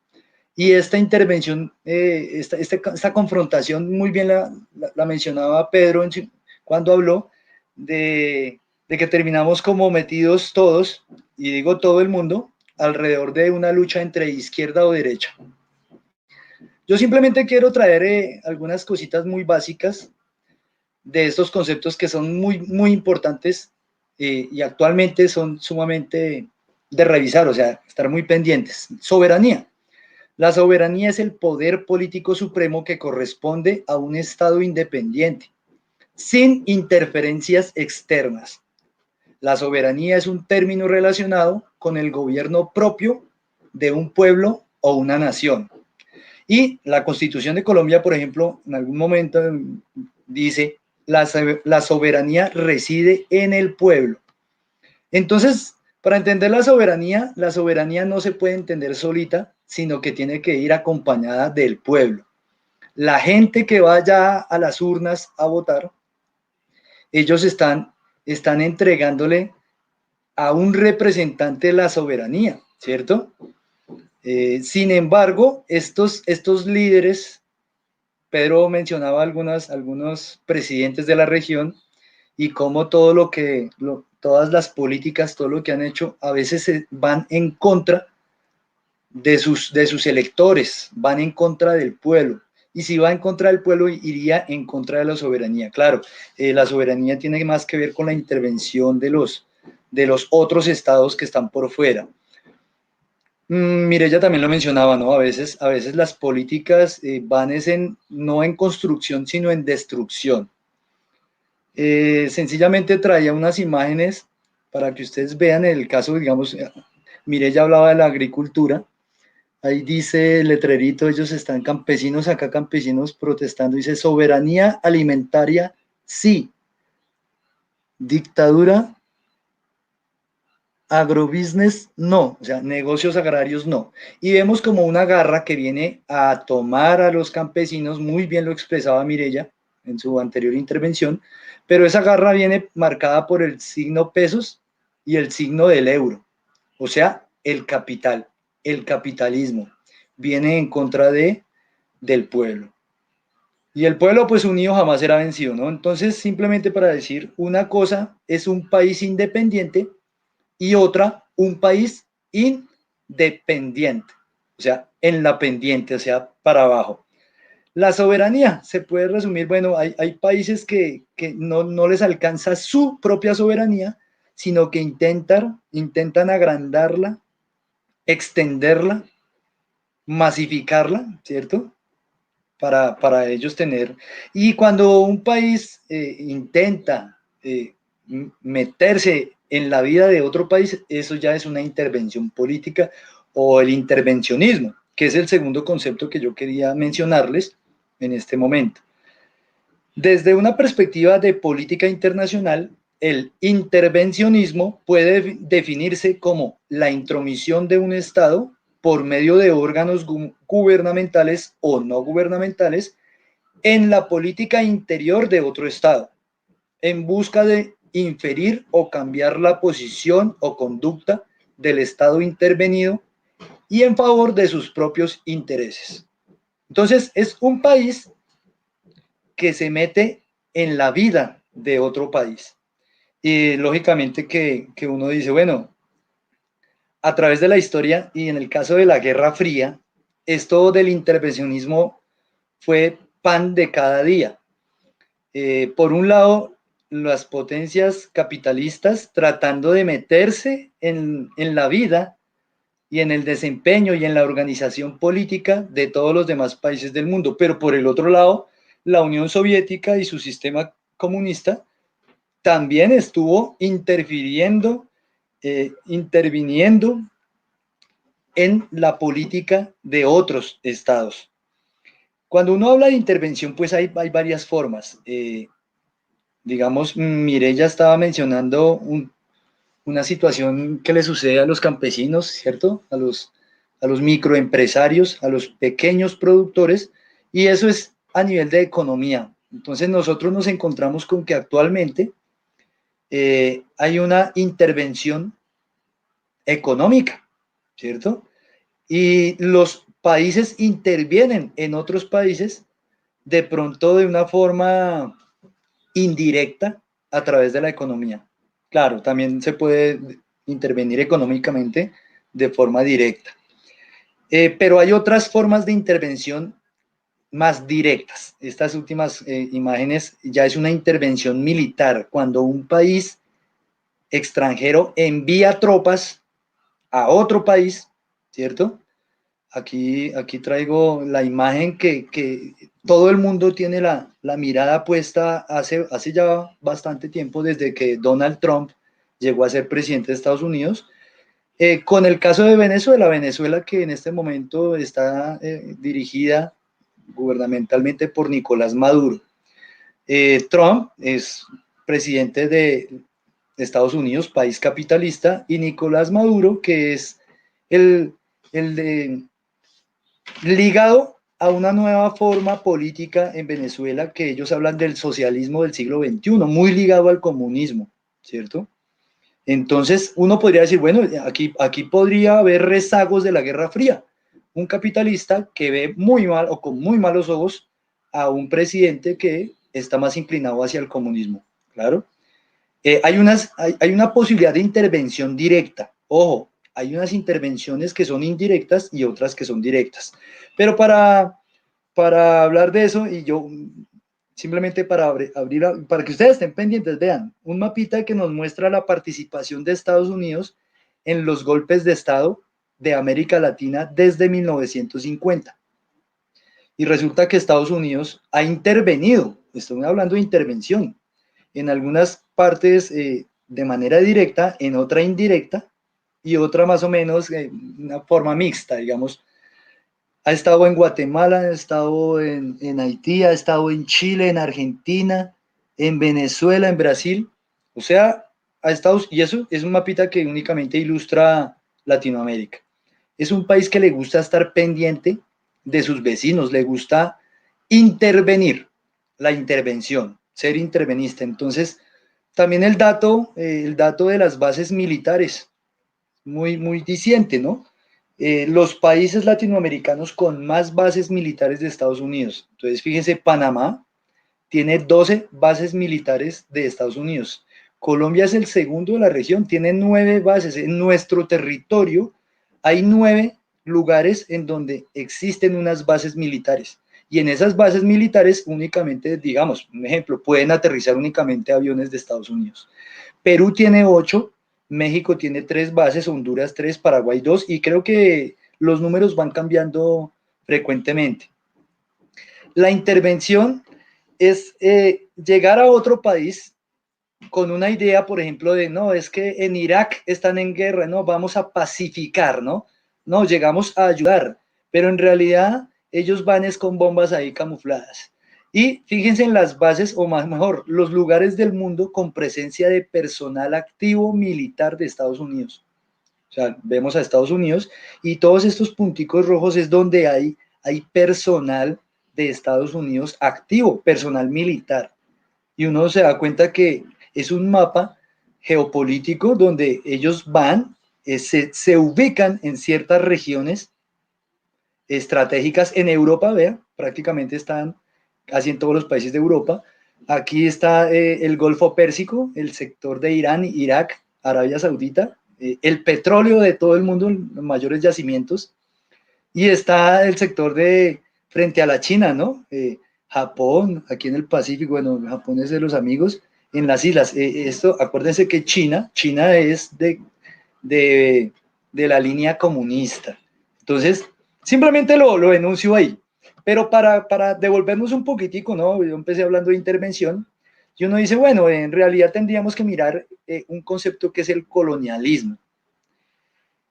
Y esta intervención, esta confrontación, muy bien la mencionaba Pedro cuando habló de que terminamos como metidos todos, y digo todo el mundo, alrededor de una lucha entre izquierda o derecha. Yo simplemente quiero traer algunas cositas muy básicas de estos conceptos que son muy, muy importantes y actualmente son sumamente de revisar, o sea, estar muy pendientes. Soberanía. La soberanía es el poder político supremo que corresponde a un Estado independiente, sin interferencias externas. La soberanía es un término relacionado con el gobierno propio de un pueblo o una nación. Y la Constitución de Colombia, por ejemplo, en algún momento dice la soberanía reside en el pueblo. Entonces, para entender la soberanía no se puede entender solita, sino que tiene que ir acompañada del pueblo. La gente que vaya a las urnas a votar, ellos están entregándole a un representante de la soberanía, ¿cierto? Sin embargo, estos líderes, Pedro mencionaba algunos presidentes de la región y cómo todas las políticas, todo lo que han hecho, a veces van en contra de sus electores, van en contra del pueblo. Y si va en contra del pueblo, iría en contra de la soberanía. Claro, la soberanía tiene más que ver con la intervención de los otros estados que están por fuera. Mireya también lo mencionaba, ¿no? A veces las políticas van no en construcción, sino en destrucción. Sencillamente traía unas imágenes para que ustedes vean el caso, digamos, Mireya hablaba de la agricultura. Ahí dice el letrerito, ellos están campesinos protestando, dice soberanía alimentaria, sí. Dictadura, agrobusiness, no. O sea, negocios agrarios, no. Y vemos como una garra que viene a tomar a los campesinos, muy bien lo expresaba Mireya en su anterior intervención, pero esa garra viene marcada por el signo pesos y el signo del euro. O sea, el capital, el capitalismo viene en contra del pueblo. Y el pueblo, pues unido, jamás será vencido, ¿no? Entonces, simplemente para decir, una cosa es un país independiente y otra, un país independiente. O sea, en la pendiente, o sea, para abajo. La soberanía se puede resumir, bueno, hay países que no les alcanza su propia soberanía, sino que intentan agrandarla, extenderla, masificarla, ¿cierto? Para ellos tener. Y cuando un país intenta meterse en la vida de otro país, eso ya es una intervención política o el intervencionismo, que es el segundo concepto que yo quería mencionarles en este momento. Desde una perspectiva de política internacional, el intervencionismo puede definirse como la intromisión de un Estado por medio de órganos gubernamentales o no gubernamentales en la política interior de otro Estado, en busca de inferir o cambiar la posición o conducta del Estado intervenido y en favor de sus propios intereses. Entonces, es un país que se mete en la vida de otro país. Y lógicamente que uno dice, bueno, a través de la historia y en el caso de la Guerra Fría, esto del intervencionismo fue pan de cada día. Por un lado, las potencias capitalistas tratando de meterse en la vida y en el desempeño y en la organización política de todos los demás países del mundo, pero por el otro lado, la Unión Soviética y su sistema comunista también estuvo interviniendo en la política de otros estados. Cuando uno habla de intervención, pues hay varias formas. Digamos, Mireya estaba mencionando una situación que le sucede a los campesinos, ¿cierto? A los microempresarios, a los pequeños productores, y eso es a nivel de economía. Entonces nosotros nos encontramos con que actualmente hay una intervención económica, ¿cierto? Y los países intervienen en otros países de pronto de una forma indirecta a través de la economía. Claro, también se puede intervenir económicamente de forma directa. Pero hay otras formas de intervención más directas. Estas últimas imágenes ya es una intervención militar, cuando un país extranjero envía tropas a otro país, ¿cierto? Aquí traigo la imagen que todo el mundo tiene la mirada puesta hace ya bastante tiempo, desde que Donald Trump llegó a ser presidente de Estados Unidos, con el caso de Venezuela que en este momento está dirigida gubernamentalmente por Nicolás Maduro. Trump es presidente de Estados Unidos, país capitalista, y Nicolás Maduro, que es el ligado a una nueva forma política en Venezuela, que ellos hablan del socialismo del siglo XXI, muy ligado al comunismo, ¿cierto? Entonces, uno podría decir, bueno, aquí podría haber rezagos de la Guerra Fría. Un capitalista que ve muy mal o con muy malos ojos a un presidente que está más inclinado hacia el comunismo, claro. Hay una posibilidad de intervención directa. Ojo, hay unas intervenciones que son indirectas y otras que son directas. Pero para hablar de eso, y yo simplemente para que ustedes estén pendientes, vean, un mapita que nos muestra la participación de Estados Unidos en los golpes de Estado de América Latina desde 1950. Y resulta que Estados Unidos ha intervenido, estoy hablando de intervención, en algunas partes de manera directa, en otra indirecta, y otra más o menos una forma mixta, digamos. Ha estado en Guatemala, ha estado en Haití, ha estado en Chile, en Argentina, en Venezuela, en Brasil. O sea, ha estado, y eso es un mapita que únicamente ilustra Latinoamérica. Es un país que le gusta estar pendiente de sus vecinos, le gusta intervenir, la intervención, ser intervenista. Entonces, también el dato de las bases militares, muy diciente, ¿no? Los países latinoamericanos con más bases militares de Estados Unidos. Entonces, fíjense, Panamá tiene 12 bases militares de Estados Unidos. Colombia es el segundo de la región, tiene 9 bases. En nuestro territorio hay 9 lugares en donde existen unas bases militares. Y en esas bases militares únicamente, digamos, un ejemplo, pueden aterrizar únicamente aviones de Estados Unidos. Perú tiene 8, México tiene 3 bases, Honduras 3, Paraguay 2, y creo que los números van cambiando frecuentemente. La intervención es llegar a otro país con una idea, por ejemplo, de no, es que en Irak están en guerra, no, vamos a pacificar, ¿no? No, llegamos a ayudar, pero en realidad ellos van es con bombas ahí camufladas. Y fíjense en las bases, o más mejor, los lugares del mundo con presencia de personal activo militar de Estados Unidos. O sea, vemos a Estados Unidos y todos estos punticos rojos es donde hay personal de Estados Unidos activo, personal militar. Y uno se da cuenta que es un mapa geopolítico donde ellos van, se ubican en ciertas regiones estratégicas en Europa, vean, prácticamente están casi en todos los países de Europa. Aquí está el Golfo Pérsico, el sector de Irán, Irak, Arabia Saudita, el petróleo de todo el mundo, los mayores yacimientos, y está el sector de frente a la China, ¿no? Japón, aquí en el Pacífico, bueno, Japón es de los amigos, en las islas. Esto, acuérdense que China es de la línea comunista. Entonces, simplemente lo enuncio ahí. Pero para devolvernos un poquitico, ¿no? Yo empecé hablando de intervención, y uno dice, bueno, en realidad tendríamos que mirar un concepto que es el colonialismo.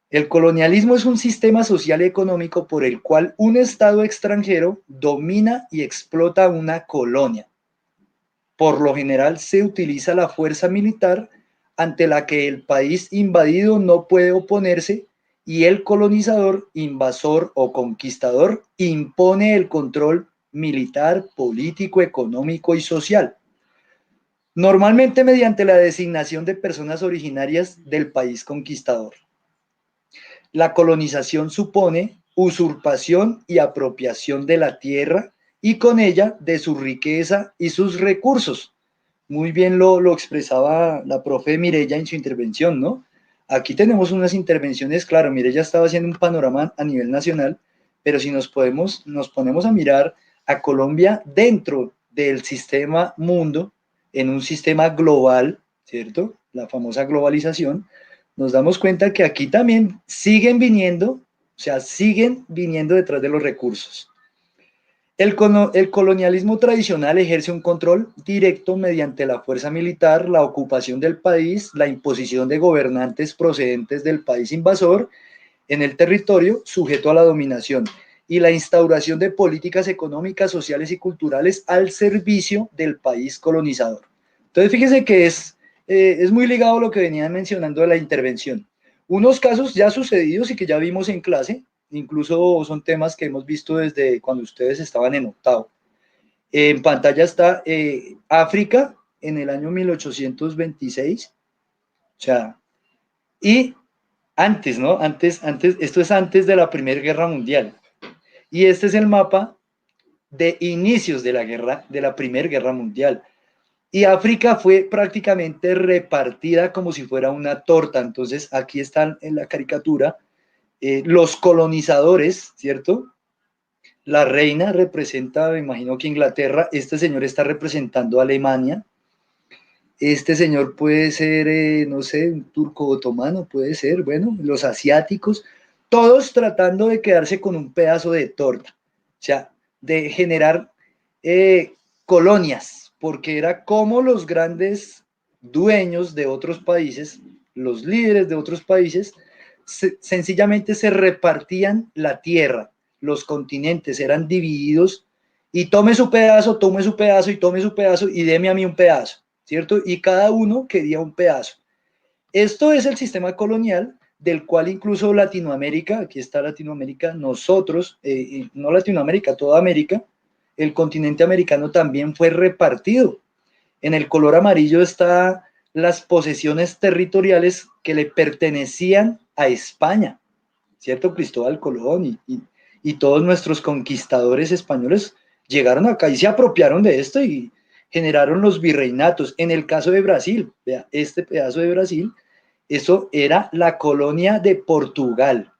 El colonialismo es un sistema social y económico por el cual un Estado extranjero domina y explota una colonia. Por lo general se utiliza la fuerza militar ante la que el país invadido no puede oponerse y el colonizador, invasor o conquistador impone el control militar, político, económico y social. Normalmente mediante la designación de personas originarias del país conquistador. La colonización supone usurpación y apropiación de la tierra y con ella de su riqueza y sus recursos. Muy bien lo expresaba la profe Mireya en su intervención, ¿no? Aquí tenemos unas intervenciones, claro, Mireya estaba haciendo un panorama a nivel nacional, pero si nos ponemos a mirar a Colombia dentro del sistema mundo, en un sistema global, ¿cierto? La famosa globalización, nos damos cuenta que aquí también siguen viniendo, o sea, siguen viniendo detrás de los recursos. El colonialismo tradicional ejerce un control directo mediante la fuerza militar, la ocupación del país, la imposición de gobernantes procedentes del país invasor en el territorio sujeto a la dominación. y la instauración de políticas económicas, sociales y culturales al servicio del país colonizador. Entonces, fíjense que es muy ligado a lo que venían mencionando de la intervención. Unos casos ya sucedidos y que ya vimos en clase, incluso son temas que hemos visto desde cuando ustedes estaban en octavo. En pantalla está África en el año 1826, o sea, y antes, ¿no? Antes, esto es antes de la Primera Guerra Mundial. Y este es el mapa de inicios de la Primera Guerra Mundial. Y África fue prácticamente repartida como si fuera una torta. Entonces, aquí están en la caricatura los colonizadores, ¿cierto? La reina representa, me imagino que Inglaterra, este señor está representando a Alemania, este señor puede ser, no sé, un turco otomano, puede ser, bueno, los asiáticos, todos tratando de quedarse con un pedazo de torta, o sea, de generar colonias, porque era como los grandes dueños de otros países, los líderes de otros países, sencillamente se repartían la tierra, los continentes eran divididos y tome su pedazo y tome su pedazo y deme a mí un pedazo, ¿cierto? Y cada uno quería un pedazo. Esto es el sistema colonial del cual incluso Latinoamérica, aquí está Latinoamérica, nosotros, no Latinoamérica, toda América, el continente americano también fue repartido. En el color amarillo están las posesiones territoriales que le pertenecían a España, ¿cierto? Cristóbal Colón y todos nuestros conquistadores españoles llegaron acá y se apropiaron de esto y generaron los virreinatos. En el caso de Brasil, vea, este pedazo de Brasil, eso era la colonia de Portugal.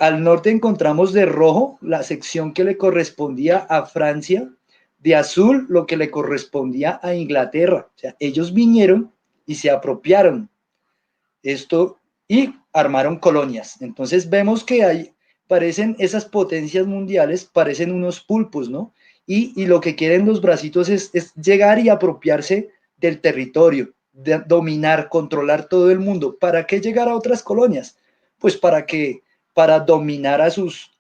Al norte encontramos de rojo la sección que le correspondía a Francia, de azul lo que le correspondía a Inglaterra. O sea, ellos vinieron y se apropiaron esto y armaron colonias. Entonces vemos que parecen esas potencias mundiales, parecen unos pulpos, ¿no? Y lo que quieren los bracitos es llegar y apropiarse del territorio, de dominar, controlar todo el mundo. ¿Para qué llegar a otras colonias? Pues para dominar a sus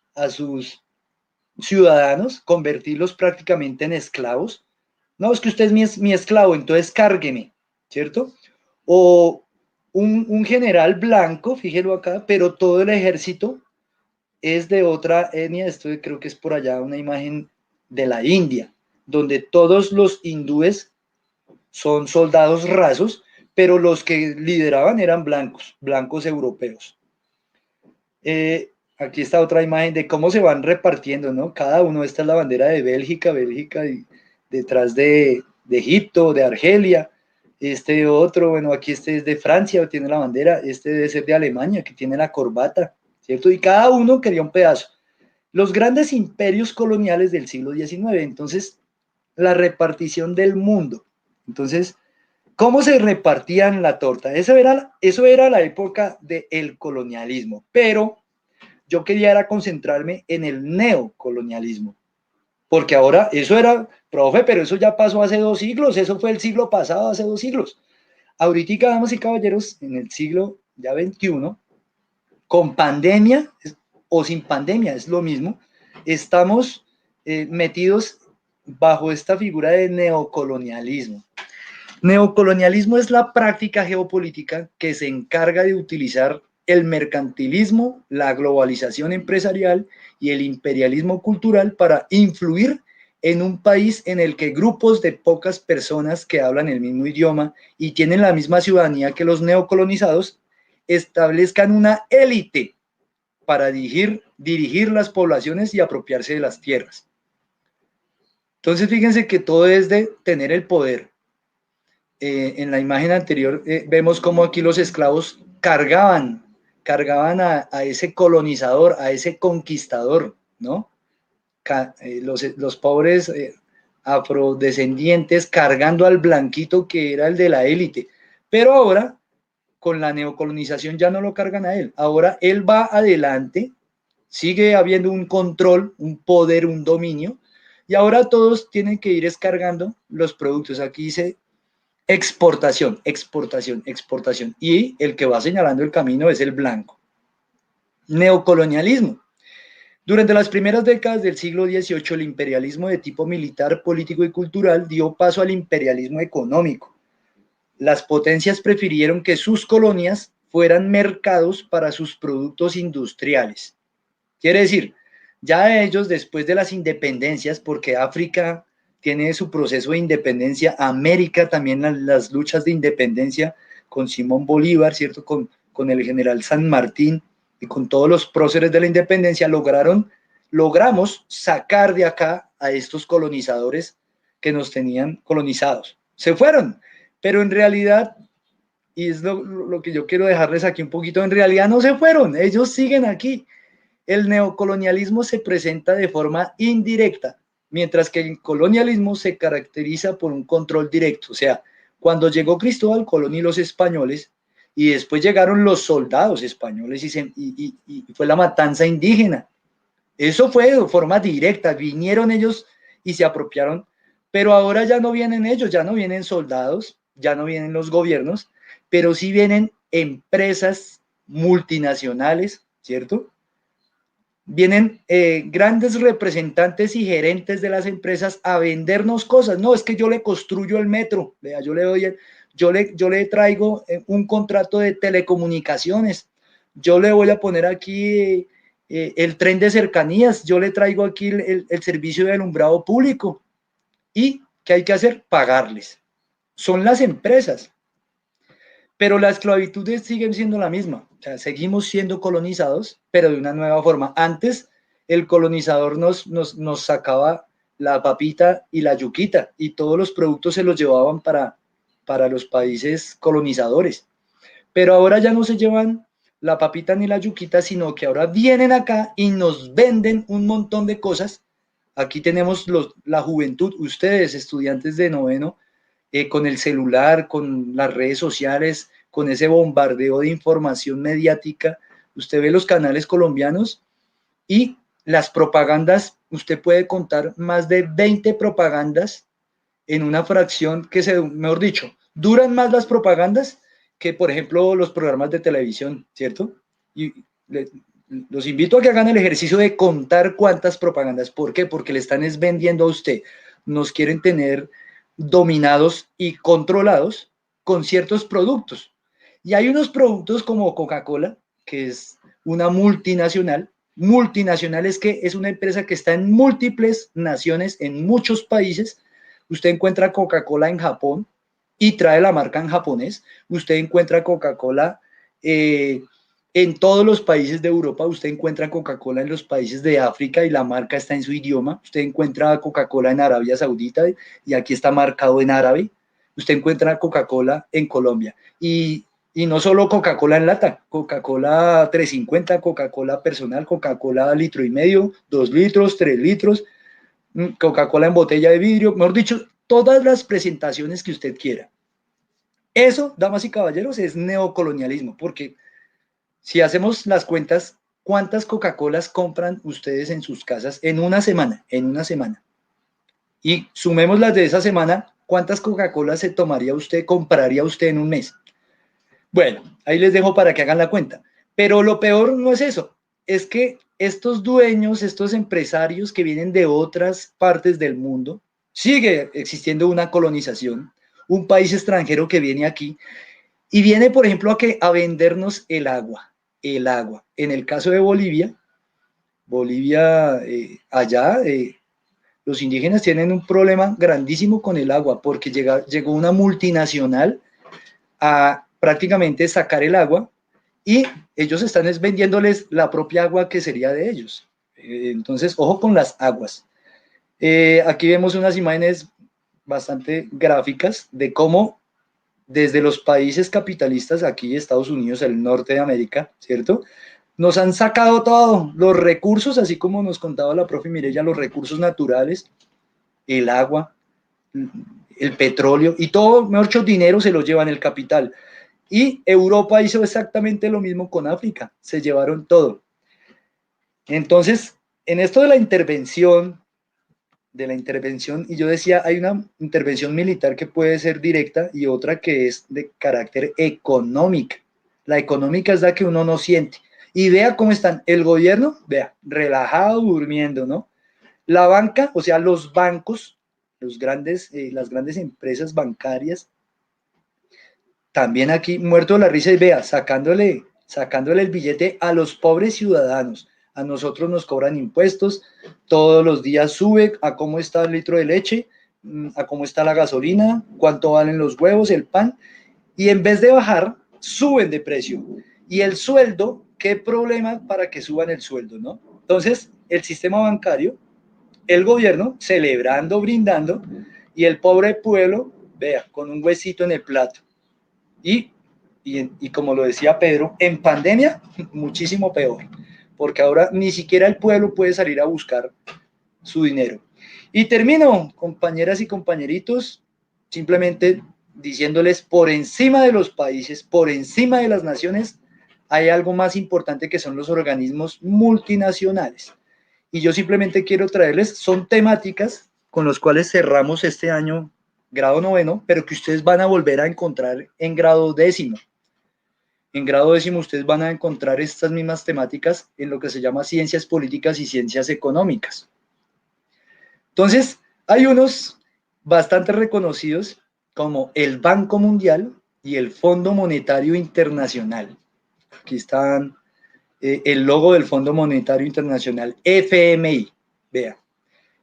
ciudadanos, convertirlos prácticamente en esclavos. No, es que usted es mi esclavo, entonces cárgueme, ¿cierto? O un general blanco, fíjelo acá, pero todo el ejército es de otra etnia. Esto creo que es por allá una imagen de la India, donde todos los hindúes son soldados rasos, pero los que lideraban eran blancos europeos. Aquí está otra imagen de cómo se van repartiendo, ¿no? Cada uno, esta es la bandera de Bélgica y detrás de Egipto, de Argelia, este otro, bueno, aquí este es de Francia, tiene la bandera, este debe ser de Alemania, que tiene la corbata, ¿cierto? Y cada uno quería un pedazo. Los grandes imperios coloniales del siglo XIX, entonces, la repartición del mundo. Entonces, ¿cómo se repartían la torta? Eso era la época del colonialismo, pero yo quería era concentrarme en el neocolonialismo, porque ahora eso era, profe, pero eso ya pasó hace 2 siglos, eso fue el siglo pasado, hace 2 siglos. Ahorita, damas y caballeros, en el siglo ya XXI, con pandemia o sin pandemia, es lo mismo, estamos metidos bajo esta figura de neocolonialismo. Neocolonialismo es la práctica geopolítica que se encarga de utilizar el mercantilismo, la globalización empresarial y el imperialismo cultural para influir en un país en el que grupos de pocas personas que hablan el mismo idioma y tienen la misma ciudadanía que los neocolonizados establezcan una élite para dirigir las poblaciones y apropiarse de las tierras. Entonces, fíjense que todo es de tener el poder. En la imagen anterior vemos cómo aquí los esclavos cargaban a ese colonizador, a ese conquistador, ¿no? Los pobres afrodescendientes cargando al blanquito que era el de la élite. Pero ahora, con la neocolonización ya no lo cargan a él. Ahora él va adelante, sigue habiendo un control, un poder, un dominio, y ahora todos tienen que ir descargando los productos. Aquí dice exportación, exportación, exportación. Y el que va señalando el camino es el blanco. Neocolonialismo. Durante las primeras décadas del siglo XVIII, el imperialismo de tipo militar, político y cultural dio paso al imperialismo económico. Las potencias prefirieron que sus colonias fueran mercados para sus productos industriales. Quiere decir, ya ellos después de las independencias, porque África tiene su proceso de independencia, América también las luchas de independencia con Simón Bolívar, ¿cierto? Con el general San Martín y con todos los próceres de la independencia, logramos sacar de acá a estos colonizadores que nos tenían colonizados. Se fueron, pero en realidad, y es lo que yo quiero dejarles aquí un poquito, en realidad no se fueron, ellos siguen aquí. El neocolonialismo se presenta de forma indirecta, mientras que el colonialismo se caracteriza por un control directo. O sea, cuando llegó Cristóbal Colón y los españoles, y después llegaron los soldados españoles y fue la matanza indígena. Eso fue de forma directa, vinieron ellos y se apropiaron, pero ahora ya no vienen ellos, ya no vienen soldados, ya no vienen los gobiernos, pero sí vienen empresas multinacionales, ¿cierto? Vienen grandes representantes y gerentes de las empresas a vendernos cosas. No, es que yo le construyo el metro, vea, yo le traigo un contrato de telecomunicaciones, yo le voy a poner aquí el tren de cercanías, yo le traigo aquí el servicio de alumbrado público. ¿Y qué hay que hacer? Pagarles. Son las empresas. Pero la esclavitud sigue siendo la misma. O sea, seguimos siendo colonizados, pero de una nueva forma. Antes, el colonizador nos sacaba la papita y la yuquita, y todos los productos se los llevaban para los países colonizadores. Pero ahora ya no se llevan la papita ni la yuquita, sino que ahora vienen acá y nos venden un montón de cosas. Aquí tenemos la juventud, ustedes, estudiantes de noveno, con el celular, con las redes sociales, con ese bombardeo de información mediática. Usted ve los canales colombianos y las propagandas, usted puede contar más de 20 propagandas en una fracción mejor dicho, duran más las propagandas que, por ejemplo, los programas de televisión, ¿cierto? Y los invito a que hagan el ejercicio de contar cuántas propagandas. ¿Por qué? Porque le están vendiendo a usted. Nos quieren tener dominados y controlados con ciertos productos. Y hay unos productos como Coca-Cola, que es una multinacional. Multinacional es que es una empresa que está en múltiples naciones, en muchos países. Usted encuentra Coca-Cola en Japón y trae la marca en japonés. Usted encuentra Coca-Cola en todos los países de Europa. Usted encuentra Coca-Cola en los países de África y la marca está en su idioma. Usted encuentra Coca-Cola en Arabia Saudita y aquí está marcado en árabe. Usted encuentra Coca-Cola en Colombia. Y no solo Coca-Cola en lata, Coca-Cola 350, Coca-Cola personal, Coca-Cola litro y medio, 2 litros, 3 litros, Coca-Cola en botella de vidrio, mejor dicho, todas las presentaciones que usted quiera. Eso, damas y caballeros, es neocolonialismo, porque si hacemos las cuentas, ¿cuántas Coca-Colas compran ustedes en sus casas en una semana? En una semana. Y sumemos las de esa semana, ¿cuántas Coca-Colas se tomaría usted, compraría usted en un mes? Bueno, ahí les dejo para que hagan la cuenta. Pero lo peor no es eso, es que estos dueños, estos empresarios que vienen de otras partes del mundo, sigue existiendo una colonización, un país extranjero que viene aquí y viene, por ejemplo, a vendernos el agua. El agua. En el caso de Bolivia, allá los indígenas tienen un problema grandísimo con el agua porque llegó una multinacional a prácticamente sacar el agua y ellos están vendiéndoles la propia agua que sería de ellos. Entonces, ojo con las aguas. Aquí vemos unas imágenes bastante gráficas de cómo desde los países capitalistas, aquí Estados Unidos, el norte de América, ¿cierto? Nos han sacado todo, los recursos, así como nos contaba la profe Mireya, los recursos naturales, el agua, el petróleo y todo, mejor dicho, dinero se lo llevan el capital. Y Europa hizo exactamente lo mismo con África, se llevaron todo. Entonces, en esto de la intervención, y yo decía, hay una intervención militar que puede ser directa y otra que es de carácter económica. La económica es la que uno no siente. Y vea cómo están. El gobierno, vea, relajado, durmiendo, ¿no? La banca, o sea, los bancos, las grandes empresas bancarias, también aquí muerto de la risa y vea, sacándole el billete a los pobres ciudadanos. A nosotros nos cobran impuestos, todos los días sube a cómo está el litro de leche, a cómo está la gasolina, cuánto valen los huevos, el pan, y en vez de bajar, suben de precio. Y el sueldo, ¿qué problema para que suban el sueldo, no? Entonces, el sistema bancario, el gobierno celebrando, brindando, y el pobre pueblo, vea, con un huesito en el plato. Y como lo decía Pedro, en pandemia muchísimo peor, porque ahora ni siquiera el pueblo puede salir a buscar su dinero. Y termino, compañeras y compañeritos, simplemente diciéndoles, por encima de los países, por encima de las naciones, hay algo más importante que son los organismos multinacionales. Y yo simplemente quiero traerles, son temáticas con las cuales cerramos este año grado noveno, pero que ustedes van a volver a encontrar en grado décimo. En grado décimo ustedes van a encontrar estas mismas temáticas en lo que se llama ciencias políticas y ciencias económicas. Entonces, hay unos bastante reconocidos como el Banco Mundial y el Fondo Monetario Internacional. Aquí están el logo del Fondo Monetario Internacional, FMI, vea.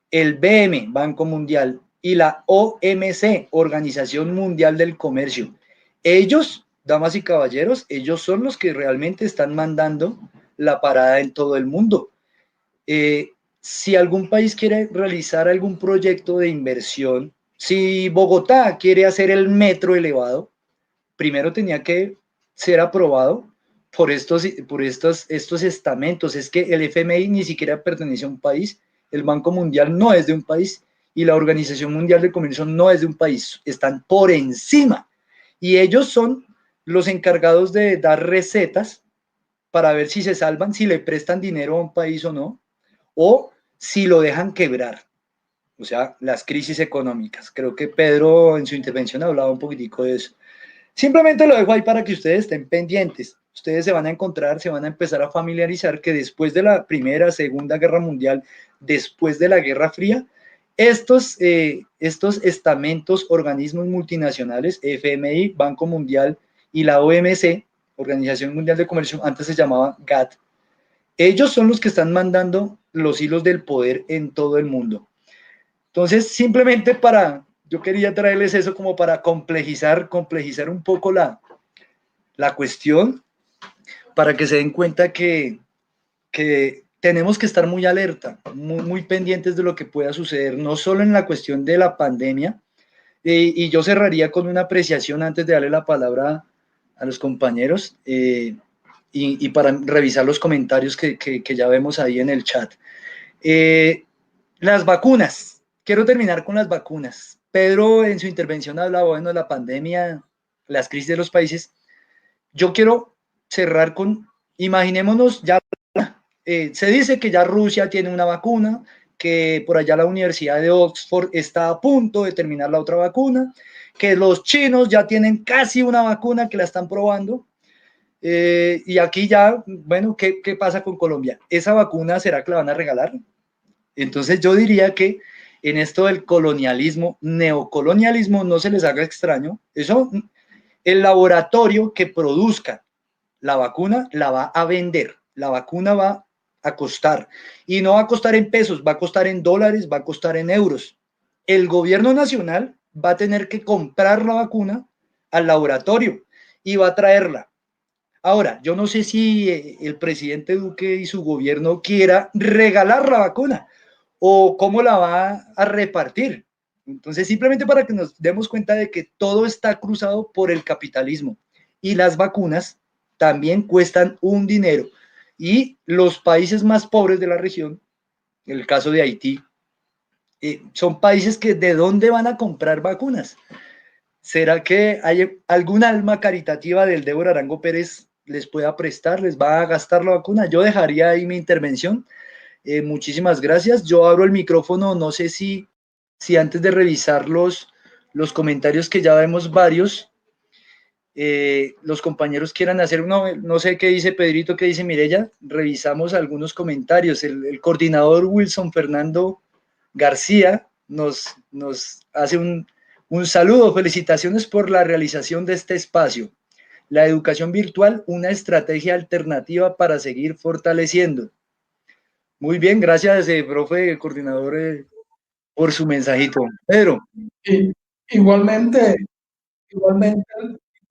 El BM, Banco Mundial, y la OMC, Organización Mundial del Comercio. Ellos, damas y caballeros, ellos son los que realmente están mandando la parada en todo el mundo. Si algún país quiere realizar algún proyecto de inversión, si Bogotá quiere hacer el metro elevado, primero tenía que ser aprobado por estos estamentos. Es que el FMI ni siquiera pertenece a un país, el Banco Mundial no es de un país y la Organización Mundial de Comercio no es de un país, están por encima. Y ellos son los encargados de dar recetas para ver si se salvan, si le prestan dinero a un país o no, o si lo dejan quebrar. O sea, las crisis económicas. Creo que Pedro en su intervención hablaba un poquitico de eso. Simplemente lo dejo ahí para que ustedes estén pendientes. Ustedes se van a encontrar, se van a empezar a familiarizar que después de la Primera, Segunda Guerra Mundial, después de la Guerra Fría, estos estamentos, organismos multinacionales, FMI, Banco Mundial y la OMC, Organización Mundial de Comercio, antes se llamaba GATT, ellos son los que están mandando los hilos del poder en todo el mundo. Entonces, simplemente yo quería traerles eso como para complejizar un poco la cuestión, para que se den cuenta que tenemos que estar muy alerta, muy pendientes de lo que pueda suceder, no solo en la cuestión de la pandemia, y yo cerraría con una apreciación antes de darle la palabra a los compañeros, y para revisar los comentarios que ya vemos ahí en el chat. Las vacunas, quiero terminar con las vacunas. Pedro en su intervención hablaba, bueno, de la pandemia, las crisis de los países. Yo quiero cerrar con, imaginémonos ya, se dice que ya Rusia tiene una vacuna, que por allá la Universidad de Oxford está a punto de terminar la otra vacuna, que los chinos ya tienen casi una vacuna que la están probando, y aquí ya, bueno, ¿qué pasa con Colombia? ¿Esa vacuna será que la van a regalar? Entonces yo diría que en esto del colonialismo, neocolonialismo, no se les haga extraño, eso, el laboratorio que produzca la vacuna la va a vender, la vacuna va a costar, y no va a costar en pesos, va a costar en dólares, va a costar en euros. El gobierno nacional va a tener que comprar la vacuna al laboratorio y va a traerla. Ahora, yo no sé si el presidente Duque y su gobierno quiera regalar la vacuna o cómo la va a repartir. Entonces, simplemente para que nos demos cuenta de que todo está cruzado por el capitalismo y las vacunas también cuestan un dinero. Y los países más pobres de la región, en el caso de Haití, son países que ¿de dónde van a comprar vacunas? ¿Será que hay alguna alma caritativa del Débora Arango Pérez les pueda prestar, les va a gastar la vacuna? Yo dejaría ahí mi intervención. Muchísimas gracias. Yo abro el micrófono, no sé si antes de revisar los comentarios, que ya vemos varios, los compañeros quieran hacer no sé qué dice Pedrito, qué dice Mireya, revisamos algunos comentarios. El coordinador Wilson Fernando García nos hace un saludo, felicitaciones por la realización de este espacio. La educación virtual, una estrategia alternativa para seguir fortaleciendo. Muy bien, gracias, profe, coordinador, por su mensajito. Pedro. Y igualmente, igualmente,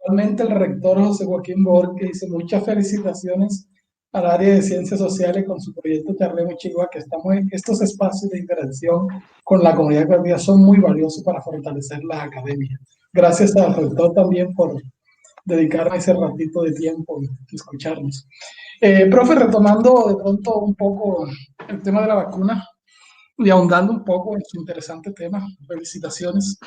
igualmente el rector José Joaquín Borges dice muchas felicitaciones al área de ciencias sociales con su proyecto Charlemos Chihuahua, que estos espacios de interacción con la comunidad educativa son muy valiosos para fortalecer las academias. Gracias al rector también por dedicarme ese ratito de tiempo y escucharnos. Profe, retomando de pronto un poco el tema de la vacuna y ahondando un poco en su interesante tema, felicitaciones.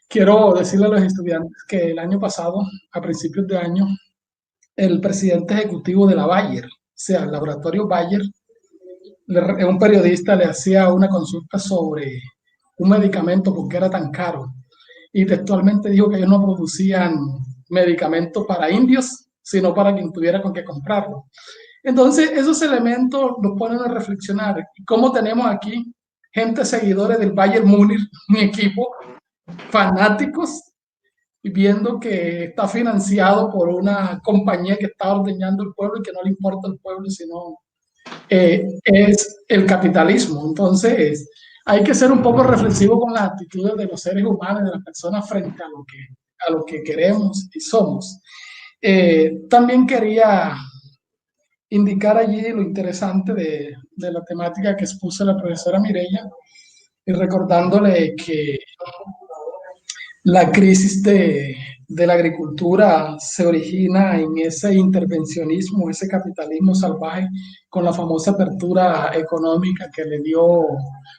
Quiero decirle a los estudiantes que el año pasado, a principios de año, el presidente ejecutivo de la Bayer, o sea, el laboratorio Bayer, un periodista le hacía una consulta sobre un medicamento porque era tan caro y textualmente dijo que ellos no producían medicamentos para indios, sino para quien tuviera con qué comprarlo. Entonces, esos elementos nos ponen a reflexionar. ¿Cómo tenemos aquí gente seguidores del Bayern Múnich, mi equipo, fanáticos, y viendo que está financiado por una compañía que está ordeñando el pueblo y que no le importa el pueblo, sino es el capitalismo? Entonces, hay que ser un poco reflexivo con las actitudes de los seres humanos, de las personas frente a lo que queremos y somos. También quería indicar allí lo interesante de la temática que expuso la profesora Mireya y recordándole que la crisis de la agricultura se origina en ese intervencionismo, ese capitalismo salvaje, con la famosa apertura económica que le dio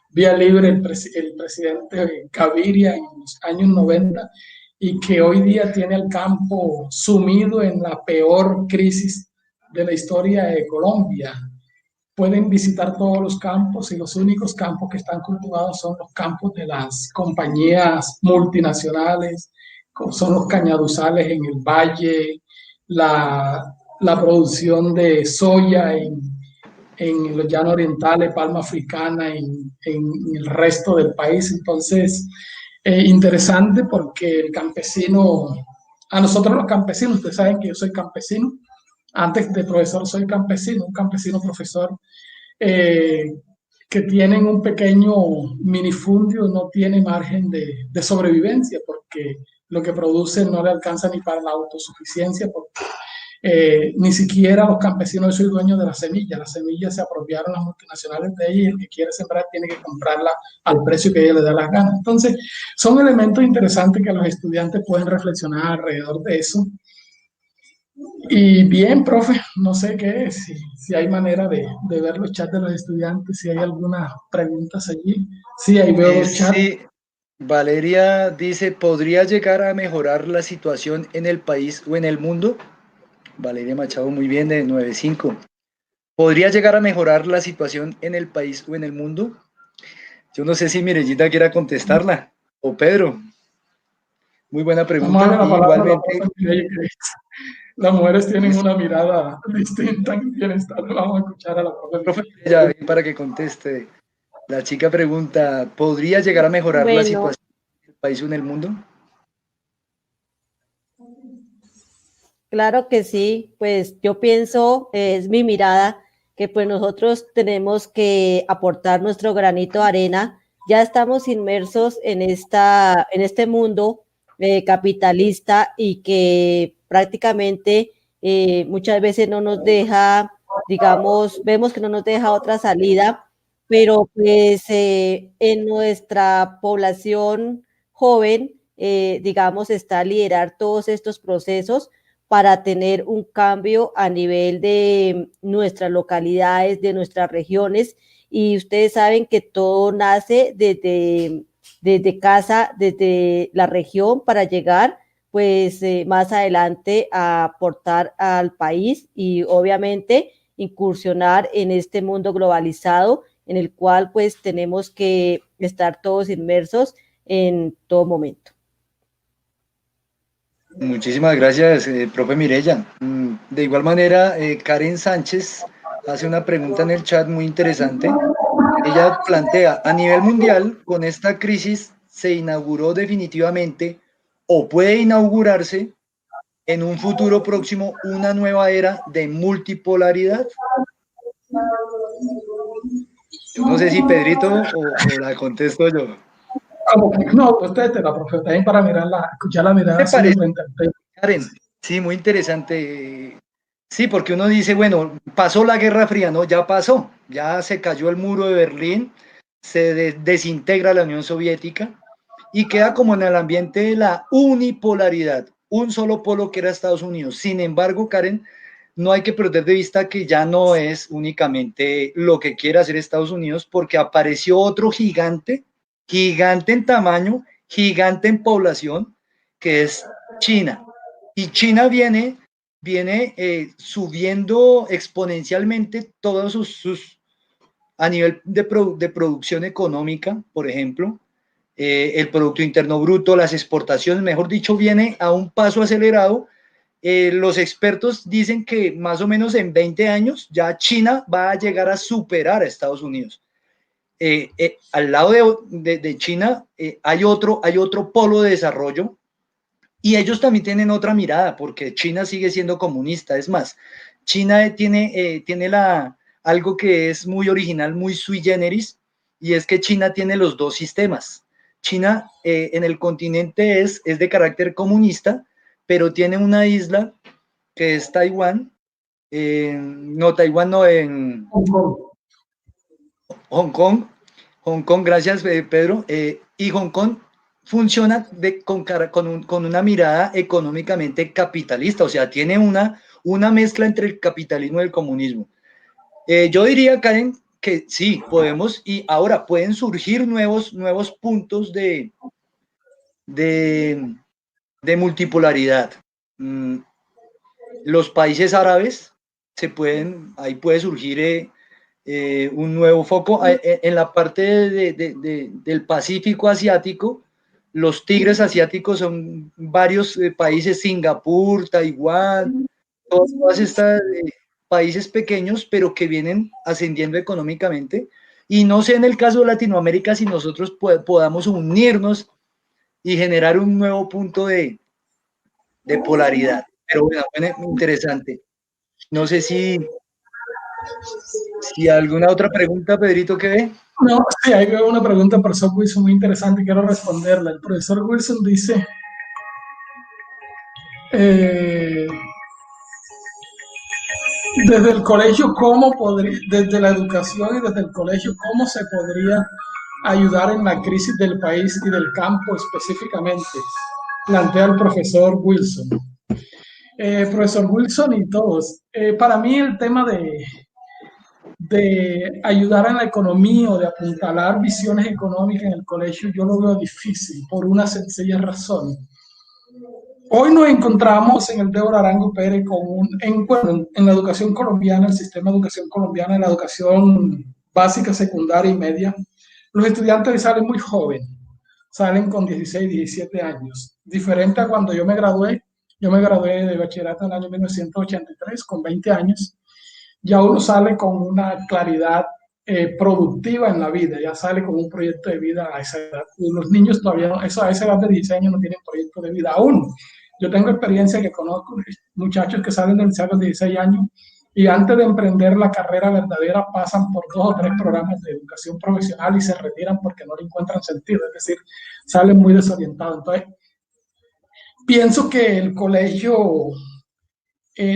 vía libre el presidente Gaviria en los años 90 y que hoy día tiene al campo sumido en la peor crisis de la historia de Colombia. Pueden visitar todos los campos y los únicos campos que están cultivados son los campos de las compañías multinacionales, son los cañaduzales en el valle, la producción de soya en los llanos orientales, palma africana en el resto del país. Entonces, interesante porque el campesino, a nosotros los campesinos, ustedes saben que yo soy campesino, antes de profesor soy campesino, un campesino profesor, que tienen un pequeño minifundio, no tiene margen de sobrevivencia porque lo que producen no le alcanza ni para la autosuficiencia, porque ni siquiera los campesinos, yo soy dueño de la semilla se apropiaron las multinacionales de ella y el que quiere sembrar tiene que comprarla al precio que ella le da las ganas. Entonces, son elementos interesantes que los estudiantes pueden reflexionar alrededor de eso. Y bien, profe, no sé qué, si hay manera de ver los chats de los estudiantes, si hay algunas preguntas allí. Sí, ahí veo los chats. Sí, Valeria dice, ¿podría llegar a mejorar la situación en el país o en el mundo? Valeria Machado, muy bien, de 95. ¿Podría llegar a mejorar la situación en el país o en el mundo? Yo no sé si Mirellita quiera contestarla, o Pedro. Muy buena Vamos a darle pregunta. la palabra a la Igualmente, profe. Las mujeres tienen una mirada distinta en bienestar. Vamos a escuchar a la profe. ya, para que conteste. La chica pregunta, ¿podría llegar a mejorar la Bueno, situación en el país o en el mundo? claro que sí, pues yo pienso, es mi mirada, que pues nosotros tenemos que aportar nuestro granito de arena. Ya estamos inmersos en este mundo capitalista y que prácticamente muchas veces no nos deja, digamos, vemos que no nos deja otra salida, pero pues en nuestra población joven, digamos, está liderar todos estos procesos para tener un cambio a nivel de nuestras localidades, de nuestras regiones. Y ustedes saben que todo nace desde casa, desde la región para llegar pues más adelante a aportar al país y obviamente incursionar en este mundo globalizado en el cual pues tenemos que estar todos inmersos en todo momento. Muchísimas gracias, profe Mirella. De igual manera, Karen Sánchez hace una pregunta en el chat muy interesante. Ella plantea, a nivel mundial, con esta crisis se inauguró definitivamente o puede inaugurarse en un futuro próximo una nueva era de multipolaridad. Yo no sé si Pedrito o la contesto yo. Como que no, usted te la profeta también para escuchar la mirada ¿Te suya parece, frente al tema. Karen? Sí, muy interesante. Sí, porque uno dice, bueno, pasó la Guerra Fría, no, ya pasó, ya se cayó el muro de Berlín, se desintegra la Unión Soviética y queda como en el ambiente de la unipolaridad, un solo polo que era Estados Unidos. Sin embargo, Karen, no hay que perder de vista que ya no es únicamente lo que quiere hacer Estados Unidos, porque apareció otro gigante, gigante en tamaño, gigante en población, que es China. Y China viene subiendo exponencialmente todos a nivel de producción económica, por ejemplo, el Producto Interno Bruto, las exportaciones, mejor dicho, viene a un paso acelerado. Los expertos dicen que más o menos en 20 años ya China va a llegar a superar a Estados Unidos. Al lado de China hay otro polo de desarrollo y ellos también tienen otra mirada porque China sigue siendo comunista. Es más, China tiene algo que es muy original, muy sui generis, y es que China tiene los dos sistemas. China en el continente es de carácter comunista, pero tiene una isla que es Taiwán, no, Taiwán no, en Hong Kong, Hong Kong, gracias Pedro, y Hong Kong funciona con una mirada económicamente capitalista, o sea, tiene una mezcla entre el capitalismo y el comunismo. Yo diría, Karen, que sí, podemos, y ahora pueden surgir nuevos puntos de, de multipolaridad. Los países árabes ahí puede surgir un nuevo foco. En la parte del Pacífico asiático, los tigres asiáticos son varios países, Singapur, Taiwán, todas estas países pequeños, pero que vienen ascendiendo económicamente. Y no sé en el caso de Latinoamérica si nosotros podamos unirnos y generar un nuevo punto de polaridad. Pero bueno, interesante. No sé si alguna otra pregunta, Pedrito, que ve. No, sí, ahí veo una pregunta del profesor Wilson muy interesante, quiero responderla. El profesor Wilson dice, eh, desde el colegio, ¿cómo podría, desde la educación y desde el colegio, cómo se podría ayudar en la crisis del país y del campo específicamente? Plantea el profesor Wilson. Profesor Wilson y todos, para mí el tema de ayudar en la economía o de apuntalar visiones económicas en el colegio, yo lo veo difícil por una sencilla razón. Hoy nos encontramos en el Débora Arango Pérez en la educación colombiana, el sistema de educación colombiana, en la educación básica, secundaria y media. Los estudiantes salen muy jóvenes, salen con 16, 17 años. Diferente a cuando yo me gradué de bachillerato en el año 1983, con 20 años. Ya uno sale con una claridad productiva en la vida, ya sale con un proyecto de vida a esa edad. Y los niños todavía, a esa edad de 16 años no tienen proyecto de vida aún. Yo tengo experiencia que conozco muchachos que salen del liceo a los 16 años y antes de emprender la carrera verdadera pasan por 2 o 3 programas de educación profesional y se retiran porque no le encuentran sentido, es decir, salen muy desorientados. Entonces, pienso que el colegio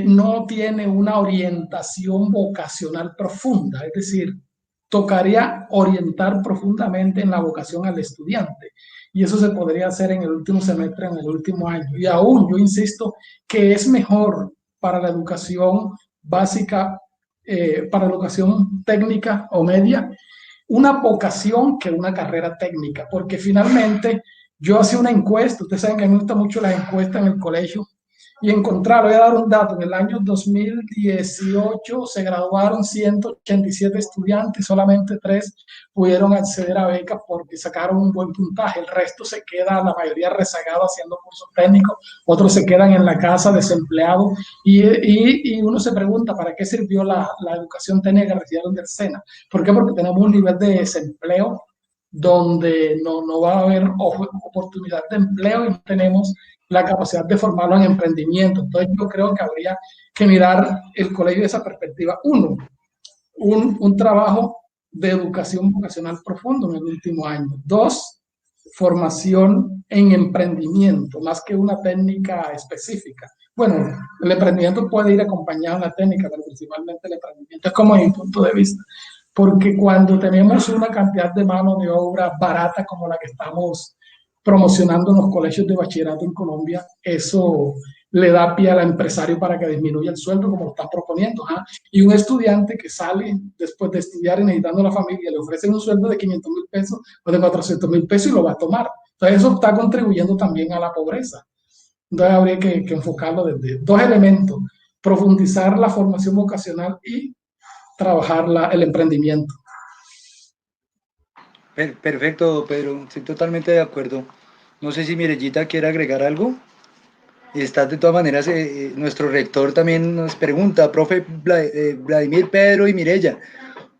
no tiene una orientación vocacional profunda, es decir, tocaría orientar profundamente en la vocación al estudiante. Y eso se podría hacer en el último semestre, en el último año. Y aún yo insisto que es mejor para la educación básica, para la educación técnica o media, una vocación que una carrera técnica, porque finalmente yo hacía una encuesta, ustedes saben que me gustan mucho las encuestas en el colegio, y encontrar, voy a dar un dato, en el año 2018 se graduaron 187 estudiantes, solamente 3 pudieron acceder a becas porque sacaron un buen puntaje, el resto se queda, la mayoría rezagado haciendo cursos técnicos, otros se quedan en la casa desempleados y uno se pregunta, ¿para qué sirvió la educación técnica que recibieron del SENA? ¿Por qué? Porque tenemos un nivel de desempleo donde no va a haber oportunidad de empleo y no tenemos la capacidad de formarlo en emprendimiento. Entonces yo creo que habría que mirar el colegio de esa perspectiva. Uno, un trabajo de educación vocacional profundo en el último año. Dos, formación en emprendimiento, más que una técnica específica. Bueno, el emprendimiento puede ir acompañado de la técnica, pero principalmente el emprendimiento es como mi punto de vista. Porque cuando tenemos una cantidad de mano de obra barata como la que estamos promocionando en los colegios de bachillerato en Colombia, eso le da pie al empresario para que disminuya el sueldo como lo están proponiendo. ¿Ah? Y un estudiante que sale después de estudiar y necesitando a la familia, le ofrecen un sueldo de 500.000 pesos o de 400.000 pesos y lo va a tomar. Entonces eso está contribuyendo también a la pobreza. Entonces habría que enfocarlo desde 2 elementos, profundizar la formación vocacional y trabajar el emprendimiento. Perfecto, Pedro, estoy totalmente de acuerdo. No sé si Mirellita quiere agregar algo. Está de todas maneras, nuestro rector también nos pregunta, profe Vladimir, Pedro y Mirella,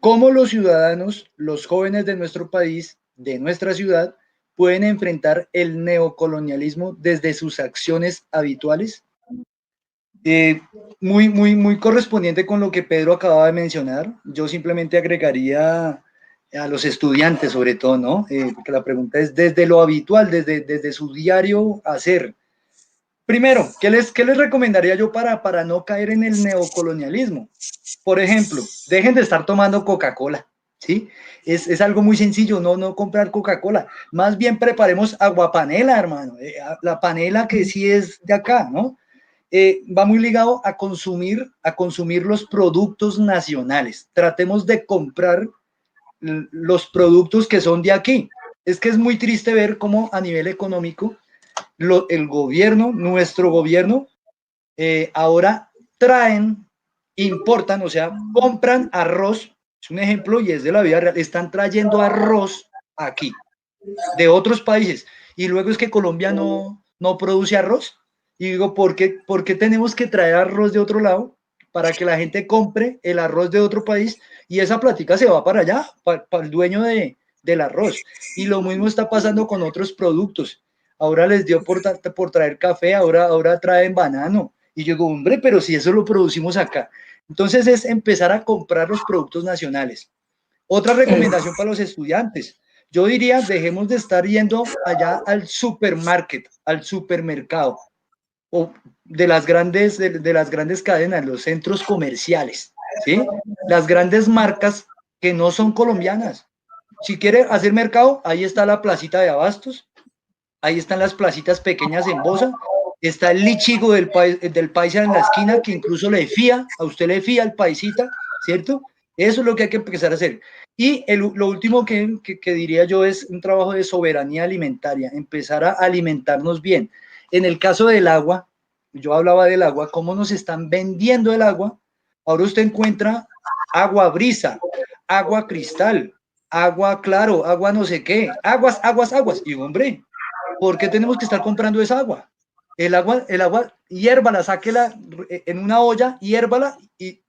¿cómo los ciudadanos, los jóvenes de nuestro país, de nuestra ciudad, pueden enfrentar el neocolonialismo desde sus acciones habituales? Muy correspondiente con lo que Pedro acaba de mencionar. Yo simplemente agregaría a los estudiantes, sobre todo, ¿no? Porque la pregunta es desde lo habitual, desde su diario hacer. Primero, ¿qué les recomendaría yo para no caer en el neocolonialismo? Por ejemplo, dejen de estar tomando Coca-Cola, ¿sí? Es algo muy sencillo, no comprar Coca-Cola. Más bien preparemos aguapanela, hermano. La panela que sí es de acá, ¿no? Va muy ligado a consumir los productos nacionales. Tratemos de comprar los productos que son de aquí. Es que es muy triste ver cómo a nivel económico el gobierno, nuestro gobierno, ahora importan, o sea, compran arroz, es un ejemplo y es de la vida real, están trayendo arroz aquí, de otros países, y luego es que Colombia no produce arroz, y digo, ¿por qué tenemos que traer arroz de otro lado? Para que la gente compre el arroz de otro país, y esa plática se va para allá, para el dueño del arroz, y lo mismo está pasando con otros productos. Ahora les dio por traer café, ahora traen banano, y yo digo, hombre, pero si eso lo producimos acá. Entonces es empezar a comprar los productos nacionales. Otra recomendación para los estudiantes, yo diría, dejemos de estar yendo allá al supermarket, al supermercado, o de las grandes cadenas, los centros comerciales, ¿sí? Las grandes marcas que no son colombianas. Si quiere hacer mercado, ahí está la placita de abastos, ahí están las placitas pequeñas en Bosa, está el lichigo del paisa en la esquina, que incluso a usted le fía al paisita, ¿cierto? Eso es lo que hay que empezar a hacer. Y lo último que diría yo es un trabajo de soberanía alimentaria, empezar a alimentarnos bien. En el caso del agua, yo hablaba del agua, cómo nos están vendiendo el agua. Ahora usted encuentra agua brisa, agua cristal, agua claro, agua no sé qué, aguas. Y hombre, ¿por qué tenemos que estar comprando esa agua? El agua, hiérvala, sáquela en una olla, hiérvala y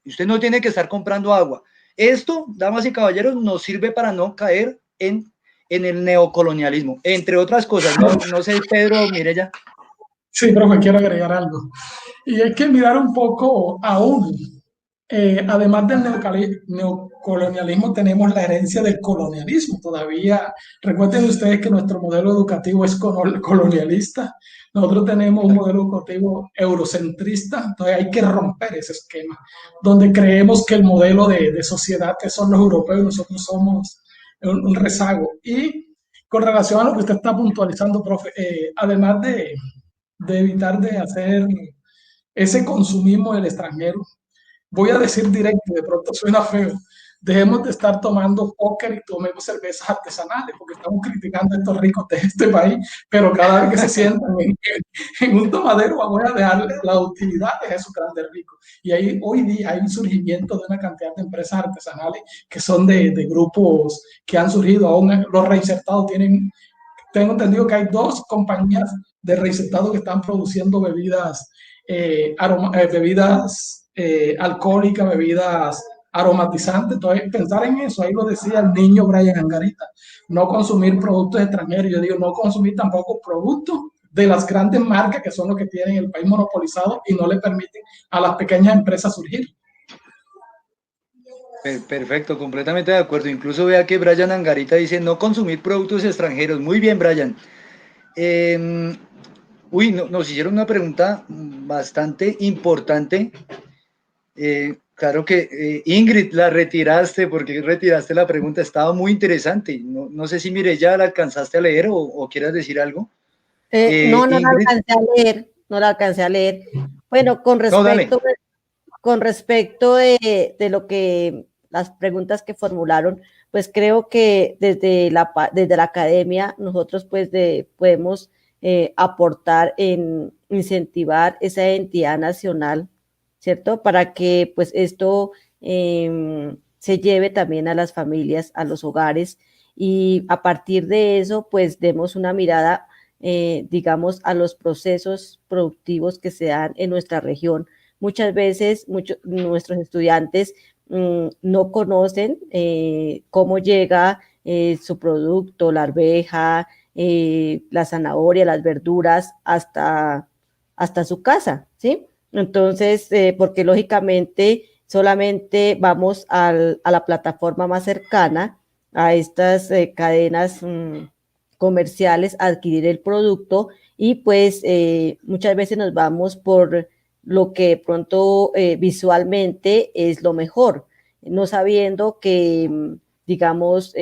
usted no tiene que estar comprando agua. Esto, damas y caballeros, nos sirve para no caer en el neocolonialismo, entre otras cosas. No sé, Pedro, Mireya. Sí, profe, quiero agregar algo. Y hay que mirar un poco aún. Además del neocolonialismo, tenemos la herencia del colonialismo. Todavía, recuerden ustedes que nuestro modelo educativo es colonialista. Nosotros tenemos un modelo educativo eurocentrista, entonces hay que romper ese esquema, donde creemos que el modelo de sociedad que son los europeos, nosotros somos un rezago. Y con relación a lo que usted está puntualizando, profe, además de evitar de hacer ese consumismo del extranjero, voy a decir directo, de pronto suena feo, dejemos de estar tomando póker y tomemos cervezas artesanales, porque estamos criticando a estos ricos de este país, pero cada vez que se sientan en un tomadero vamos a dejarle la utilidad de esos grandes ricos. Y ahí, hoy día hay un surgimiento de una cantidad de empresas artesanales que son de grupos que han surgido, aún los reinsertados tienen, tengo entendido que hay 2 compañías de reinsertados que están produciendo bebidas, bebidas alcohólicas, bebidas aromatizantes. Entonces, pensar en eso, ahí lo decía el niño Brian Angarita, no consumir productos extranjeros. Yo digo, no consumir tampoco productos de las grandes marcas que son los que tienen el país monopolizado y no le permiten a las pequeñas empresas surgir. Perfecto, completamente de acuerdo. Incluso vea que Brian Angarita dice no consumir productos extranjeros. Muy bien, Brian. Nos hicieron una pregunta bastante importante. Claro que Ingrid, la retiraste, porque retiraste la pregunta, estaba muy interesante. No sé si Mireya la alcanzaste a leer o quieras decir algo. No la Ingrid. alcancé a leer, no la alcancé a leer. Bueno, con respecto de lo que las preguntas que formularon, pues creo que desde la academia nosotros pues podemos aportar en incentivar esa identidad nacional, ¿cierto? Para que pues esto se lleve también a las familias, a los hogares, y a partir de eso pues demos una mirada, digamos, a los procesos productivos que se dan en nuestra región. Muchas veces nuestros estudiantes no conocen cómo llega su producto, la arveja, la zanahoria, las verduras, hasta su casa, ¿sí? Entonces, porque lógicamente solamente vamos a la plataforma más cercana a estas cadenas comerciales a adquirir el producto, y pues muchas veces nos vamos por lo que pronto visualmente es lo mejor, no sabiendo que, digamos,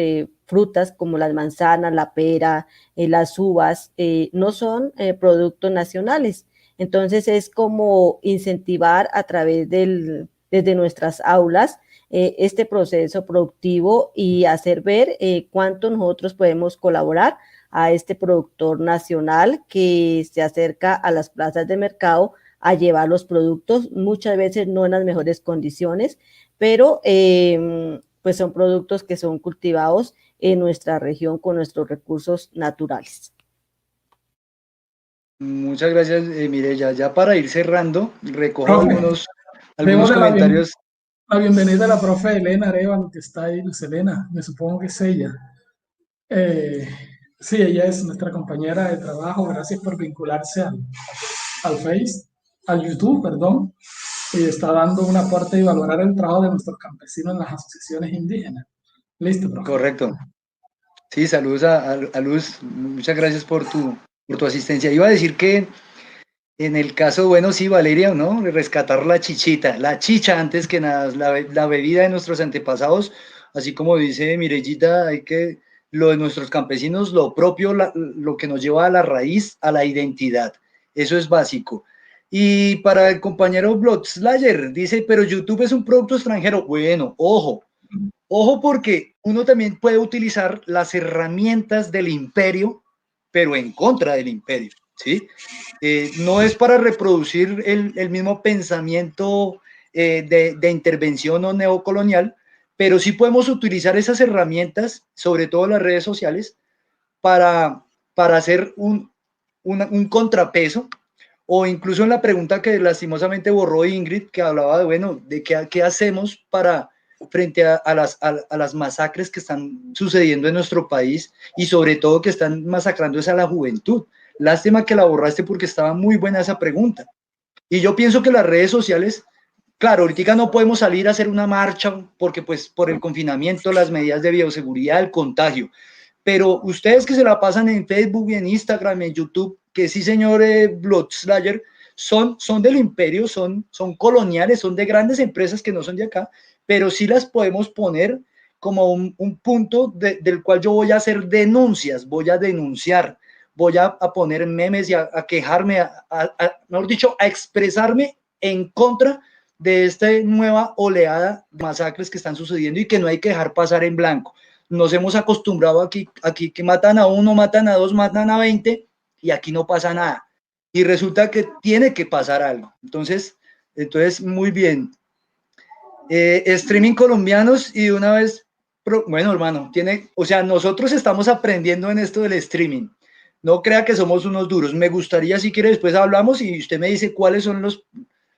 frutas como las manzanas, la pera, las uvas, no son productos nacionales. Entonces es como incentivar a través desde nuestras aulas este proceso productivo y hacer ver cuánto nosotros podemos colaborar a este productor nacional que se acerca a las plazas de mercado a llevar los productos, muchas veces no en las mejores condiciones, pero pues son productos que son cultivados en nuestra región con nuestros recursos naturales. Muchas gracias, Mireya. Ya para ir cerrando, recojo algunos comentarios. La bienvenida a la profe Elena Arevalo, que está ahí. Luz Elena, me supongo que es ella. Sí, ella es nuestra compañera de trabajo. Gracias por vincularse al YouTube, perdón. Y está dando un aporte y valorar el trabajo de nuestros campesinos en las asociaciones indígenas. Listo, profe. Correcto. Sí, saludos a Luz. Muchas gracias por tu asistencia. Iba a decir que en el caso, bueno, sí, Valeria, ¿no? Rescatar la chichita, la chicha antes que nada, la bebida de nuestros antepasados, así como dice Mirellita, hay que, lo de nuestros campesinos, lo propio, lo que nos lleva a la raíz, a la identidad. Eso es básico. Y para el compañero Bloodslayer, dice, pero YouTube es un producto extranjero. Bueno, ojo porque uno también puede utilizar las herramientas del imperio, pero en contra del imperio, ¿sí? No es para reproducir el mismo pensamiento de intervención o neocolonial, pero sí podemos utilizar esas herramientas, sobre todo las redes sociales, para hacer un contrapeso, o incluso en la pregunta que lastimosamente borró Ingrid, que hablaba de, bueno, de qué hacemos frente a las masacres que están sucediendo en nuestro país, y sobre todo que están masacrando a la juventud. Lástima que la borraste porque estaba muy buena esa pregunta. Y yo pienso que las redes sociales, claro, ahorita no podemos salir a hacer una marcha porque pues por el confinamiento, las medidas de bioseguridad, el contagio, pero ustedes que se la pasan en Facebook, en Instagram, en YouTube, que sí, señor Bloodslayer, son del imperio, son coloniales, son de grandes empresas que no son de acá, pero sí las podemos poner como un punto del cual yo voy a hacer denuncias, voy a denunciar, voy a poner memes y a quejarme, mejor dicho, a expresarme en contra de esta nueva oleada de masacres que están sucediendo y que no hay que dejar pasar en blanco. Nos hemos acostumbrado aquí que matan a uno, matan a dos, matan a 20 y aquí no pasa nada. Y resulta que tiene que pasar algo. Entonces muy bien. Streaming colombianos y de una vez, bueno, hermano, nosotros estamos aprendiendo en esto del streaming. No crea que somos unos duros. Me gustaría, si quiere, después hablamos y usted me dice cuáles son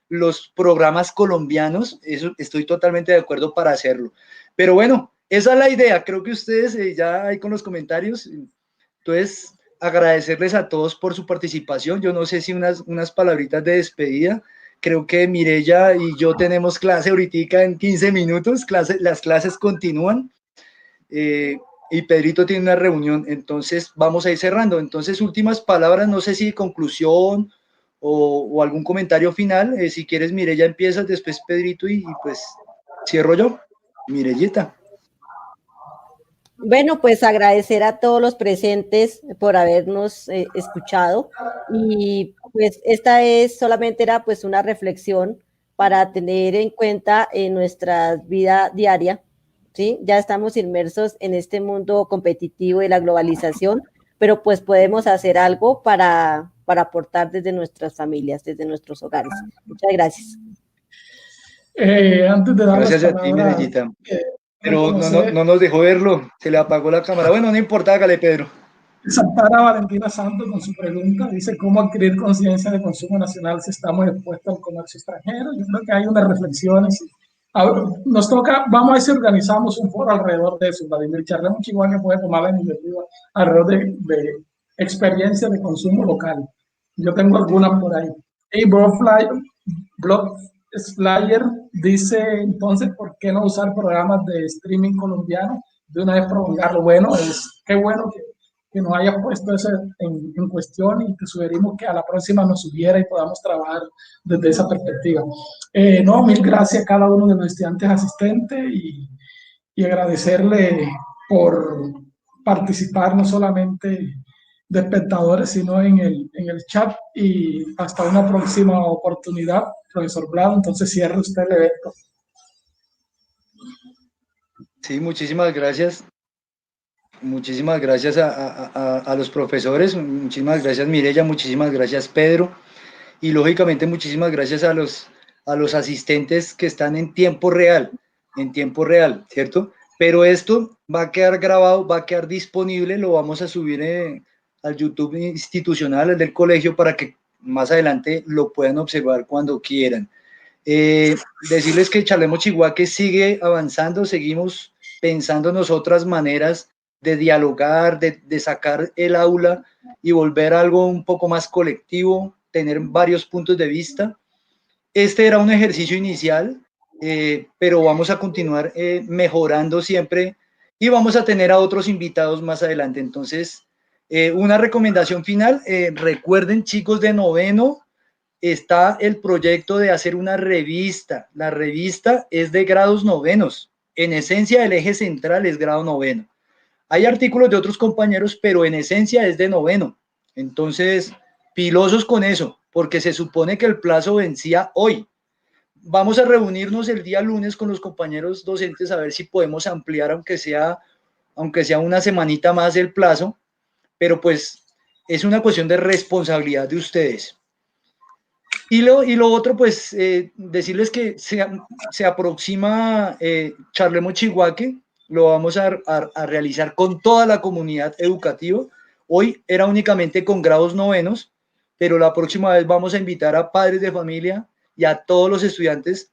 los programas colombianos. Eso estoy totalmente de acuerdo para hacerlo. Pero bueno, esa es la idea. Creo que ustedes ya ahí con los comentarios. Entonces, agradecerles a todos por su participación. Yo no sé si unas palabritas de despedida. Creo que Mireya y yo tenemos clase ahorita en 15 minutos. Las clases continúan. Y Pedrito tiene una reunión, entonces vamos a ir cerrando. Entonces, últimas palabras, no sé si conclusión o algún comentario final. Si quieres, Mireya, empiezas, después Pedrito y pues cierro yo. Mireyita. Bueno, pues agradecer a todos los presentes por habernos escuchado, y pues esta solamente era pues una reflexión para tener en cuenta en nuestra vida diaria. ¿Sí? Ya estamos inmersos en este mundo competitivo de la globalización, pero pues podemos hacer algo para aportar desde nuestras familias, desde nuestros hogares. Muchas gracias. Antes de dar Gracias las a ti, palabras, Mireyita. Pero no nos dejó verlo, se le apagó la cámara. Bueno, no importa, hágale, Pedro. Saltar a Valentina Santos con su pregunta, dice cómo adquirir conciencia de consumo nacional si estamos expuestos al comercio extranjero. Yo creo que hay unas reflexiones. Ahora, nos toca, vamos a ver si organizamos un foro alrededor de eso. Vladimir, charlemos igual que puede tomar la iniciativa alrededor de experiencia de consumo local. Yo tengo algunas por ahí. Y Blog Slayer dice, entonces, ¿por qué no usar programas de streaming colombiano? De una vez prolongarlo. Bueno, qué bueno que nos haya puesto eso en cuestión, y te sugerimos que a la próxima nos subiera y podamos trabajar desde esa perspectiva. No, mil gracias a cada uno de los estudiantes asistentes y agradecerle por participar no solamente de espectadores, sino en el chat, y hasta una próxima oportunidad, profesor Blado. Entonces cierre usted el evento. Sí, muchísimas gracias. Muchísimas gracias a los profesores, muchísimas gracias Mireya, muchísimas gracias Pedro, y lógicamente muchísimas gracias a los asistentes que están en tiempo real, ¿cierto? Pero esto va a quedar grabado, va a quedar disponible, lo vamos a subir al YouTube institucional, el del colegio, para que más adelante lo puedan observar cuando quieran. Decirles que Charlemos Chihuahua sigue avanzando, seguimos pensando en otras maneras de dialogar, de sacar el aula y volver a algo un poco más colectivo, tener varios puntos de vista. Este era un ejercicio inicial, pero vamos a continuar mejorando siempre, y vamos a tener a otros invitados más adelante. Entonces, una recomendación final, recuerden, chicos de noveno, está el proyecto de hacer una revista. La revista es de grados novenos. En esencia, el eje central es grado noveno. Hay artículos de otros compañeros, pero en esencia es de noveno. Entonces, pilosos con eso, porque se supone que el plazo vencía hoy. Vamos a reunirnos el día lunes con los compañeros docentes a ver si podemos ampliar, aunque sea una semanita más el plazo, pero pues es una cuestión de responsabilidad de ustedes. Y lo otro, pues, decirles que se aproxima Charlemos Chihuahua, lo vamos a realizar con toda la comunidad educativa. Hoy era únicamente con grados novenos, pero la próxima vez vamos a invitar a padres de familia y a todos los estudiantes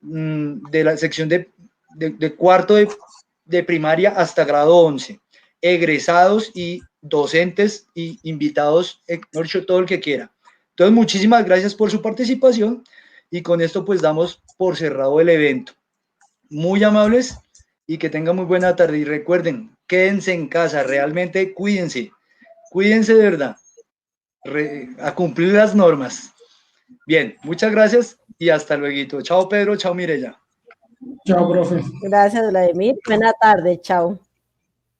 de la sección de cuarto de primaria hasta grado 11, egresados y docentes y invitados, todo el que quiera. Entonces, muchísimas gracias por su participación, y con esto pues damos por cerrado el evento. Muy amables y que tengan muy buena tarde, y recuerden, quédense en casa, realmente cuídense de verdad, a cumplir las normas. Bien, muchas gracias y hasta luego. Chao Pedro, chao Mireya. Chao, profe. Gracias, Vladimir. Buena tarde, chao.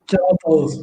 Chao a todos.